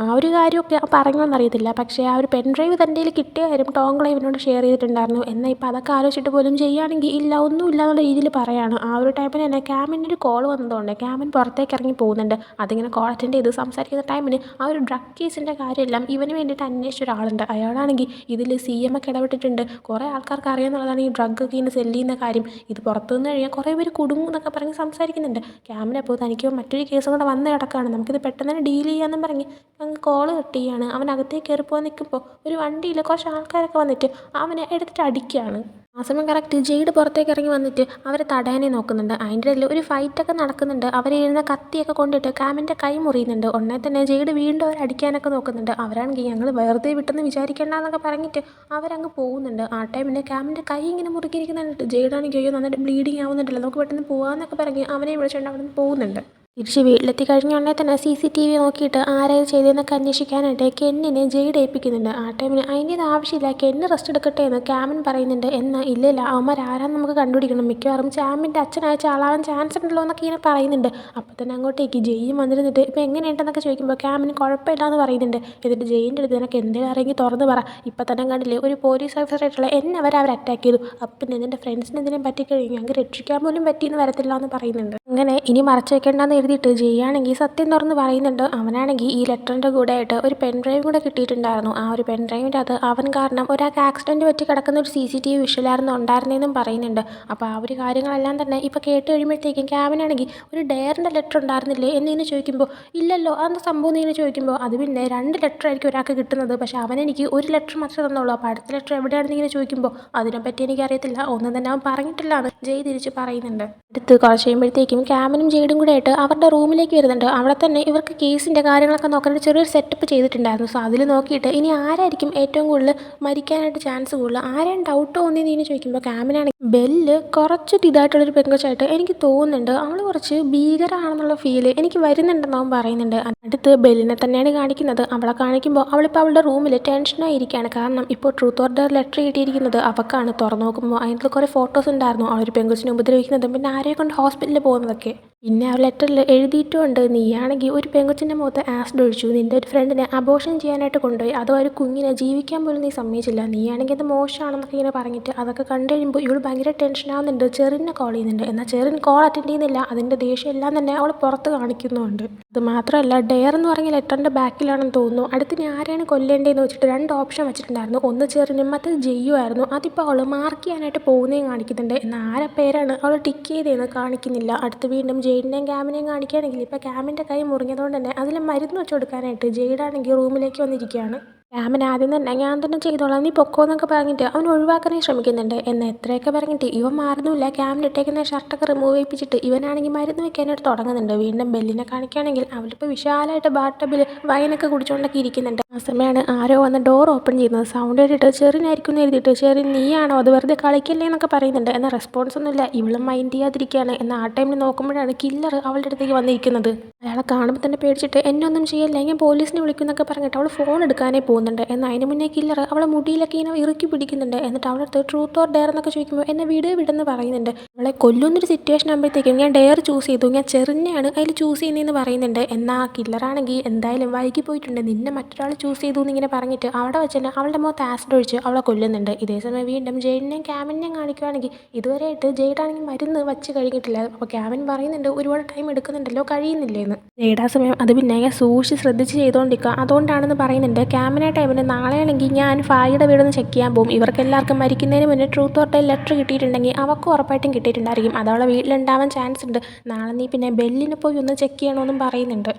ആ ഒരു കാര്യമൊക്കെ പറഞ്ഞോന്നറിയത്തില്ല. പക്ഷേ ആ ഒരു പെൻ ഡ്രൈവ് തൻ്റെ കയ്യിൽ കിട്ടിയ കാര്യം ടോങ്ക്ല ഇവനോട് ഷെയർ ചെയ്തിട്ടുണ്ടായിരുന്നു. എന്നാൽ ഇപ്പോൾ അതൊക്കെ ആലോചിച്ചിട്ട് പോലും ചെയ്യുകയാണെങ്കിൽ ഇല്ല ഒന്നുമില്ല എന്നുള്ള രീതിയിൽ പറയാണ്. ആ ഒരു ടൈമിന് തന്നെ ക്യാമിനൊരു കോൾ വന്നതുകൊണ്ട് ക്യാമിൻ പുറത്തേക്ക് ഇറങ്ങി പോകുന്നുണ്ട്. അതിങ്ങനെ കോൾ അറ്റൻഡ് ചെയ്ത് സംസാരിക്കുന്ന ടൈമിന് ആ ഒരു ഡ്രഗ് കേസിൻ്റെ കാര്യമെല്ലാം ഇവന് വേണ്ടിയിട്ട് അന്വേഷിച്ച ഒരാളുണ്ട്. അയാളാണെങ്കിൽ ഇതിൽ CM ഒക്കെ ഇടപെട്ടിട്ടുണ്ട്. കുറേ ആൾക്കാർക്ക് അറിയാമെന്നുള്ളതാണ് ഈ ഡ്രഗ് ഒക്കെ ഇങ്ങനെ സെല്ല് ചെയ്യുന്ന കാര്യം. ഇത് പുറത്തു നിന്ന് കഴിഞ്ഞാൽ കുറേ പേര് കുടുങ്ങും എന്നൊക്കെ പറഞ്ഞ് സംസാരിക്കുന്നുണ്ട്. ക്യാമിനപ്പോൾ തനിക്ക് മറ്റൊരു കേസും കൂടെ വന്ന് കിടക്കുകയാണ്, നമുക്കിത് പെട്ടെന്ന് തന്നെ ഡീൽ ചെയ്യാമെന്നും പറഞ്ഞ് അങ്ങ് കോള് കട്ട് ചെയ്യാണ്. അവൻ അകത്തേക്ക് കയറി പോകാൻ നിൽക്കുമ്പോൾ ഒരു വണ്ടിയിൽ കുറച്ച് ആൾക്കാരൊക്കെ വന്നിട്ട് അവനെ എടുത്തിട്ട് അടിക്കുകയാണ്. ആ സമയം കറക്റ്റ് ജെയ്ഡ് പുറത്തേക്ക് ഇറങ്ങി വന്നിട്ട് അവരെ തടയാനേ നോക്കുന്നുണ്ട്. അതിൻ്റെ ഇടയിൽ ഒരു ഫൈറ്റൊക്കെ നടക്കുന്നുണ്ട്. അവരിരുന്ന കത്തിയൊക്കെ കൊണ്ടിട്ട് ക്യാമിൻ്റെ കൈ മുറിയുന്നുണ്ട്. ഉടനെ തന്നെ ജെയ്ഡ് വീണ്ടും അവരെ അടിക്കാനൊക്കെ നോക്കുന്നുണ്ട്. അവരാണെങ്കിൽ ഞങ്ങൾ വെറുതെ വിട്ടെന്ന് വിചാരിക്കേണ്ടെന്നൊക്കെ പറഞ്ഞിട്ട് അവരങ്ങ് പോകുന്നുണ്ട്. ആ ടൈമിൽ ക്യാമിൻ്റെ കൈ ഇങ്ങനെ മുറുക്കിയിരിക്കുന്നുണ്ട്. ജെയ്ഡാണെങ്കിൽ അയ്യോ നന്നായിട്ട് ബ്ലീഡിങ് ആവുന്നുണ്ടല്ലോ, നമുക്ക് പെട്ടെന്ന് പോകാമെന്നൊക്കെ പറഞ്ഞ് അവനെ വിളിച്ചുകൊണ്ട് അവിടെ നിന്ന് പോകുന്നുണ്ട്. തിരിച്ച് വീട്ടിലെത്തി കഴിഞ്ഞ ഉടനെ തന്നെ CCTV നോക്കിയിട്ട് ആരായത് ചെയ്തതെന്നൊക്കെ അന്വേഷിക്കാനായിട്ട് കെന്നിനെ ജെയ്ഡ് ഏൽപ്പിക്കുന്നുണ്ട്. ആ ടൈമിന് അതിൻ്റെ ഇത് ആവശ്യമില്ല, കെന്ന് റെസ്റ്റ് എടുക്കട്ടെ എന്ന് ക്യാമിൻ പറയുന്നുണ്ട്. എന്നാൽ ഇല്ലില്ല അവന്മാരാരാന്ന് നമുക്ക് കണ്ടുപിടിക്കണം, മിക്കവാറും ചാമ്പിൻ്റെ അച്ഛനയച്ച ആളാവാൻ ചാൻസ് ഉണ്ടല്ലോ എന്നൊക്കെ ഇങ്ങനെ പറയുന്നുണ്ട്. അപ്പോൾ തന്നെ അങ്ങോട്ടേക്ക് ജെയ്യും വന്നിരുന്നിട്ട് ഇപ്പോൾ എങ്ങനെയുണ്ടെന്നൊക്കെ ചോദിക്കുമ്പോൾ ക്യാമിന് കുഴപ്പമില്ല എന്ന് പറയുന്നുണ്ട്. എന്നിട്ട് ജെയിൻ്റെ അടുത്ത് നിനക്ക് എന്തെങ്കിലും അറിയെങ്കിൽ തുറന്ന് പറ, ഇപ്പം തന്നെ കണ്ടില്ലേ ഒരു പോലീസ് ഓഫീസറായിട്ടുള്ള എന്നെ അവർ അറ്റാക്ക് ചെയ്തു, അപ്പം നിൻ്റെ ഫ്രണ്ട്സിന് എന്തെങ്കിലും പറ്റിക്കഴിഞ്ഞാൽ ഞങ്ങൾക്ക് രക്ഷിക്കാൻ പോലും പറ്റിയെന്ന് വരത്തില്ല എന്ന് പറയുന്നുണ്ട്. അങ്ങനെ ഇനി മറച്ചു വെക്കേണ്ടെന്ന് എഴുതിയിട്ട് ജയ്യാണെങ്കിൽ സത്യം തുറന്ന് പറയുന്നുണ്ട്. അവനാണെങ്കിൽ ഈ ലെറ്ററിൻ്റെ കൂടെ ആയിട്ട് ഒരു പെൻ ഡ്രൈവ് കൂടെ കിട്ടിയിട്ടുണ്ടായിരുന്നു. ആ ഒരു പെൻ ഡ്രൈവിൻ്റെ അത് അവൻ കാരണം ഒരാൾക്ക് ആക്സിഡൻറ്റ് പറ്റി കിടക്കുന്ന ഒരു CCTV വിഷ്വലായിരുന്നു ഉണ്ടായിരുന്നതെന്നും പറയുന്നുണ്ട്. അപ്പോൾ ആ ഒരു കാര്യങ്ങളെല്ലാം തന്നെ ഇപ്പോൾ കേട്ട് കഴിയുമ്പോഴത്തേക്കും ക്യാബിനാണെങ്കിൽ ഒരു ഡെയറിൻ്റെ ലെറ്റർ ഉണ്ടായിരുന്നില്ലേ എന്നിങ്ങനെ ചോദിക്കുമ്പോൾ ഇല്ലല്ലോ അതെന്താ സംഭവം എന്നിങ്ങനെ ചോദിക്കുമ്പോൾ അത് പിന്നെ 2 ലെറ്റർ ആയിരിക്കും ഒരാൾക്ക് കിട്ടുന്നത്. പക്ഷേ അവനെനിക്ക് ഒരു ലെറ്റർ മാത്രമേ തന്നുള്ളൂ. അപ്പോൾ അടുത്ത ലെറ്റർ എവിടെയാണെന്നിങ്ങനെ ചോദിക്കുമ്പോൾ അതിനെപ്പറ്റി എനിക്കറിയത്തില്ല, ഒന്നും തന്നെ അവൻ പറഞ്ഞിട്ടില്ല എന്ന് ജയ് തിരിച്ച് പറയുന്നുണ്ട്. അടുത്ത് കുറച്ച് കഴിയുമ്പോഴത്തേക്കും ക്യാമനും ജെയ്ഡും കൂടെ ആയിട്ട് അവരുടെ റൂമിലേക്ക് വരുന്നുണ്ട്. അവിടെ തന്നെ ഇവർക്ക് കേസിൻ്റെ കാര്യങ്ങളൊക്കെ നോക്കാനായിട്ട് ചെറിയൊരു സെറ്റപ്പ് ചെയ്തിട്ടുണ്ടായിരുന്നു. സോ അതിൽ നോക്കിയിട്ട് ഇനി ആരായിരിക്കും ഏറ്റവും കൂടുതൽ മരിക്കാനായിട്ട് ചാൻസ് കൂടുതൽ, ആരെയും ഡൗട്ട് തോന്നിയെന്ന് ഇനി ചോദിക്കുമ്പോൾ ക്യാമനാണെങ്കിൽ ബെല്ല് കുറച്ച് ഇതായിട്ടുള്ളൊരു പെങ്കൊച്ചായിട്ട് എനിക്ക് തോന്നുന്നുണ്ട്, അവൾ കുറച്ച് ഭീകരമാണെന്നുള്ള ഫീല് എനിക്ക് വരുന്നുണ്ടെന്ന് അവൻ പറയുന്നുണ്ട്. അടുത്ത് ബെല്ലിനെ തന്നെയാണ് കാണിക്കുന്നത്. അവളെ കാണിക്കുമ്പോൾ അവളിപ്പോൾ അവളുടെ റൂമിൽ ടെൻഷനായിരിക്കുകയാണ്. കാരണം ഇപ്പോൾ ട്രൂത്ത് ഓർ ഡെയർ ലെറ്റർ കിട്ടിയിരിക്കുന്നത് അവൾക്കാണ്. തുറന്നു നോക്കുമ്പോൾ അതിനകത്ത് കുറേ ഫോട്ടോസ് ഉണ്ടായിരുന്നു, ആ ഒരു പെങ്കൊച്ചിനെ ഉപദ്രവിക്കുന്നതും പിന്നെ ആരെയെ കൊണ്ട് ഹോസ്പിറ്റലിൽ പോകുന്നതൊക്കെ. പിന്നെ ആ ലെറ്ററിൽ എഴുതിയിട്ടുമുണ്ട്, നീയാണെങ്കിൽ ഒരു പെങ്കൊച്ചിൻ്റെ മുഖത്ത് ആസിഡ് ഒഴിച്ചു, നിൻ്റെ ഒരു ഫ്രണ്ടിനെ അബോർഷൻ ചെയ്യാനായിട്ട് കൊണ്ടുപോയി, അതോ ഒരു കുഞ്ഞിനെ ജീവിക്കാൻ പോലും നീ സമ്മതിച്ചില്ല, നീയാണെങ്കിൽ അത് മോശമാണെന്നൊക്കെ ഇങ്ങനെ പറഞ്ഞിട്ട് അതൊക്കെ കണ്ടു കഴിയുമ്പോൾ ഇവൾ ഭയങ്കര ടെൻഷനാകുന്നുണ്ട്. ചെറിനെ കോൾ ചെയ്യുന്നുണ്ട്. എന്നാൽ ചെറിൻ കോൾ അറ്റൻഡ് ചെയ്യുന്നില്ല. അതിൻ്റെ ദേഷ്യം എല്ലാം തന്നെ അവൾ പുറത്ത് കാണിക്കുന്നുമുണ്ട്. അത് മാത്രമല്ല ഡെയർ എന്ന് പറഞ്ഞ ലെറ്ററിൻ്റെ ബാക്കിലാണെന്ന് തോന്നുന്നു. അടുത്ത് ഞാൻ ആരെയാണ് കൊല്ലേണ്ടതെന്ന് വെച്ചിട്ട് 2 ഓപ്ഷൻ വെച്ചിട്ടുണ്ടായിരുന്നു. ഒന്ന് ചെറിനും മറ്റേത് ജയ്യുമായിരുന്നു. അതിപ്പോൾ അവൾ മാർക്ക് ചെയ്യാനായിട്ട് പോകുന്നതും കാണിക്കുന്നുണ്ട്. എന്നാൽ ആരെ പേരാണ് അവൾ ടിക്ക് ചെയ്തതെന്ന് കാണിക്കുന്നില്ല. അടുത്ത് വീണ്ടും ജെയ്ഡിനെയും ക്യാമിനെയും കാണിക്കുകയാണെങ്കിൽ ഇപ്പോൾ ക്യാമിൻ്റെ കൈ മുറിഞ്ഞതുകൊണ്ട് തന്നെ അതിൽ മരുന്ന് വെച്ച് കൊടുക്കാനായിട്ട് ജെയ്ഡാണെങ്കിൽ റൂമിലേക്ക് വന്നിരിക്കുകയാണ്. ക്യാമൻ ആദ്യം തന്നെ ഞാൻ തന്നെ ചെയ്തോളാം നീ പൊക്കോ എന്നൊക്കെ പറഞ്ഞിട്ട് അവൻ ഒഴിവാക്കാനായി ശ്രമിക്കുന്നുണ്ട്. എന്നാൽ എത്രയൊക്കെ പറഞ്ഞിട്ട് ഇവൻ മാറുന്നില്ല. ക്യാമിൻ ഇട്ടേക്കുന്ന ഷർട്ടൊക്കെ റിമൂവ് ചെയ്യിപ്പിച്ചിട്ട് ഇവനാണെങ്കിൽ മരുന്ന് വെക്കാനായിട്ട് തുടങ്ങുന്നുണ്ട്. വീണ്ടും ബെല്ലിനെ കാണിക്കുകയാണെങ്കിൽ അവളിപ്പോൾ വിശാലമായിട്ട് ബാട്ടബിൽ വൈനൊക്കെ കുടിച്ചുകൊണ്ടൊക്കെ ഇരിക്കുന്നുണ്ട്. ആ സമയമാണ് ആരോ വന്ന് ഡോർ ഓപ്പൺ ചെയ്യുന്നത്. സൗണ്ട് കേട്ടിട്ട് ചെറിനായിരിക്കും എന്ന് എഴുതിയിട്ട് ചെറിൻ നീയാണോ അത് വെറുതെ കളിക്കല്ലേ എന്നൊക്കെ പറയുന്നുണ്ട്. എന്നാൽ റെസ്പോൺസ് ഒന്നുമില്ല. ഇവളും മൈൻഡ് ചെയ്യാതിരിക്കുകയാണ്. എന്നാൽ ആ ടൈമിൽ നോക്കുമ്പോഴാണ് കില്ലർ അവളുടെ അടുത്തേക്ക് വന്നിരിക്കുന്നത്. അയാളെ കാണുമ്പോൾ തന്നെ പേടിച്ചിട്ട് എന്നെ ഒന്നും ചെയ്യല്ലേ ഞാൻ പോലീസിനെ വിളിക്കുന്നൊക്കെ പറഞ്ഞിട്ട് അവൾ ഫോൺ എടുക്കാനേ പോകുന്നുണ്ട്. എന്നാൽ അതിന് മുന്നേ കില്ലർ അവളെ മുടിയിലൊക്കെ ഇങ്ങനെ ഇറുക്കി പിടിക്കുന്നുണ്ട്. എന്നിട്ട് അവളുടെ അടുത്ത് ട്രൂത്ത് ഓർ ഡെയർ എന്നൊക്കെ ചോദിക്കുമ്പോൾ എന്നെ വിടെന്ന് പറയുന്നുണ്ട്. അവളെ കൊല്ലുന്നൊരു സിറ്റുവേഷൻ ആകുമ്പോഴത്തേക്കും ഞാൻ ഡെയർ ചൂസ് ചെയ്തു, ഞാൻ ചെറിനെയാണ് അതിൽ ചൂസ് ചെയ്യുന്നതെന്ന് പറയുന്നുണ്ട്. എന്നാൽ കില്ലറാണെങ്കിൽ എന്തായാലും വൈകി പോയിട്ടുണ്ട്, നിന്നെ മറ്റൊരാൾ ചൂസ് ചെയ്തു എന്നിങ്ങനെ പറഞ്ഞിട്ട് അവിടെ വെച്ച് തന്നെ അവളുടെ മുഖത്ത് ആസിഡ് ഒഴിച്ച് അവളെ കൊല്ലുന്നുണ്ട്. ഇതേസമയം വീണ്ടും ജെയ്ഡിനെയും ക്യാമിനെയും കാണിക്കുകയാണെങ്കിൽ ഇതുവരെയായിട്ട് ജെയ്ഡാണെങ്കിൽ മരുന്ന് വെച്ച് കഴിഞ്ഞിട്ടില്ല. അപ്പോൾ ക്യാമിൻ പറയുന്നുണ്ട് ഒരുപാട് ടൈം എടുക്കുന്നുണ്ടല്ലോ കഴിയുന്നില്ലേന്ന്. ജെയ്ഡ് ആ സമയം അത് പിന്നെ സൂക്ഷിച്ച് ശ്രദ്ധിച്ച് ചെയ്തുകൊണ്ടിരിക്കുക, അതുകൊണ്ടാണെന്ന് പറയുന്നുണ്ട്. ക്യാമിനെ ടൈമിന് നാളെയാണെങ്കിൽ ഞാൻ ഫായിയുടെ വീടൊന്ന് ചെക്ക് ചെയ്യാൻ പോകും. ഇവർക്ക് എല്ലാവർക്കും മരിക്കുന്നതിന് മുന്നേ ട്രൂത്ത് ഓർ ഡെയർ ലെറ്റർ കിട്ടിയിട്ടുണ്ടെങ്കിൽ അവർക്ക് ഉറപ്പായിട്ടും കിട്ടിയിട്ടുണ്ടായിരിക്കും, അതവളെ വീട്ടിലുണ്ടാവാൻ ചാൻസ് ഉണ്ട്. നാളെ നീ പിന്നെ ബെല്ലിനെ പോയി ഒന്ന് ചെക്ക് ചെയ്യണമെന്നും പറയുന്നുണ്ട്.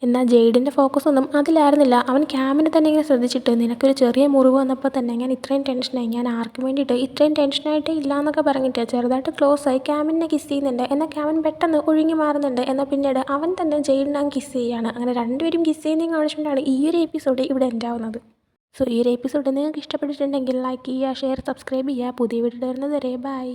എന്നാൽ ജെയ്ഡിൻ്റെ ഫോക്കസ് ഒന്നും അതിലായിരുന്നില്ല. അവൻ ക്യാമിനെ തന്നെ ഇങ്ങനെ ശ്രദ്ധിച്ചിട്ട് നിനക്കൊരു ചെറിയ മുറിവ് വന്നപ്പോൾ തന്നെ ഞാൻ ഇത്രയും ടെൻഷനായി, ഞാൻ ആർക്കും വേണ്ടിയിട്ട് ഇത്രയും ടെൻഷനായിട്ടേ ഇല്ല എന്നൊക്കെ പറഞ്ഞിട്ട് ചെറുതായിട്ട് ക്ലോസ് ആയി ക്യാമിനെ കിസ് ചെയ്യുന്നുണ്ട്. എന്നാൽ ക്യാമിൻ പെട്ടെന്ന് ഒഴുകി മാറുന്നുണ്ട്. എന്നാൽ പിന്നീട് അവൻ തന്നെ ജെയ്ഡിനെ കിസ് ചെയ്യുകയാണ്. അങ്ങനെ രണ്ടുപേരും കിസ് ചെയ്യുന്നതും കാണിച്ചുകൊണ്ടാണ് ഈ ഒരു എപ്പിസോഡ് ഇവിടെ എൻഡ് ആവുന്നത്. സോ ഈ ഒരു എപ്പിസോഡ് നിങ്ങൾക്ക് ഇഷ്ടപ്പെട്ടിട്ടുണ്ടെങ്കിൽ ലൈക്ക് ചെയ്യുക, ഷെയർ, സബ്സ്ക്രൈബ് ചെയ്യുക. പുതിയ വീഡിയോ വരുന്നത് വരെ ബൈ.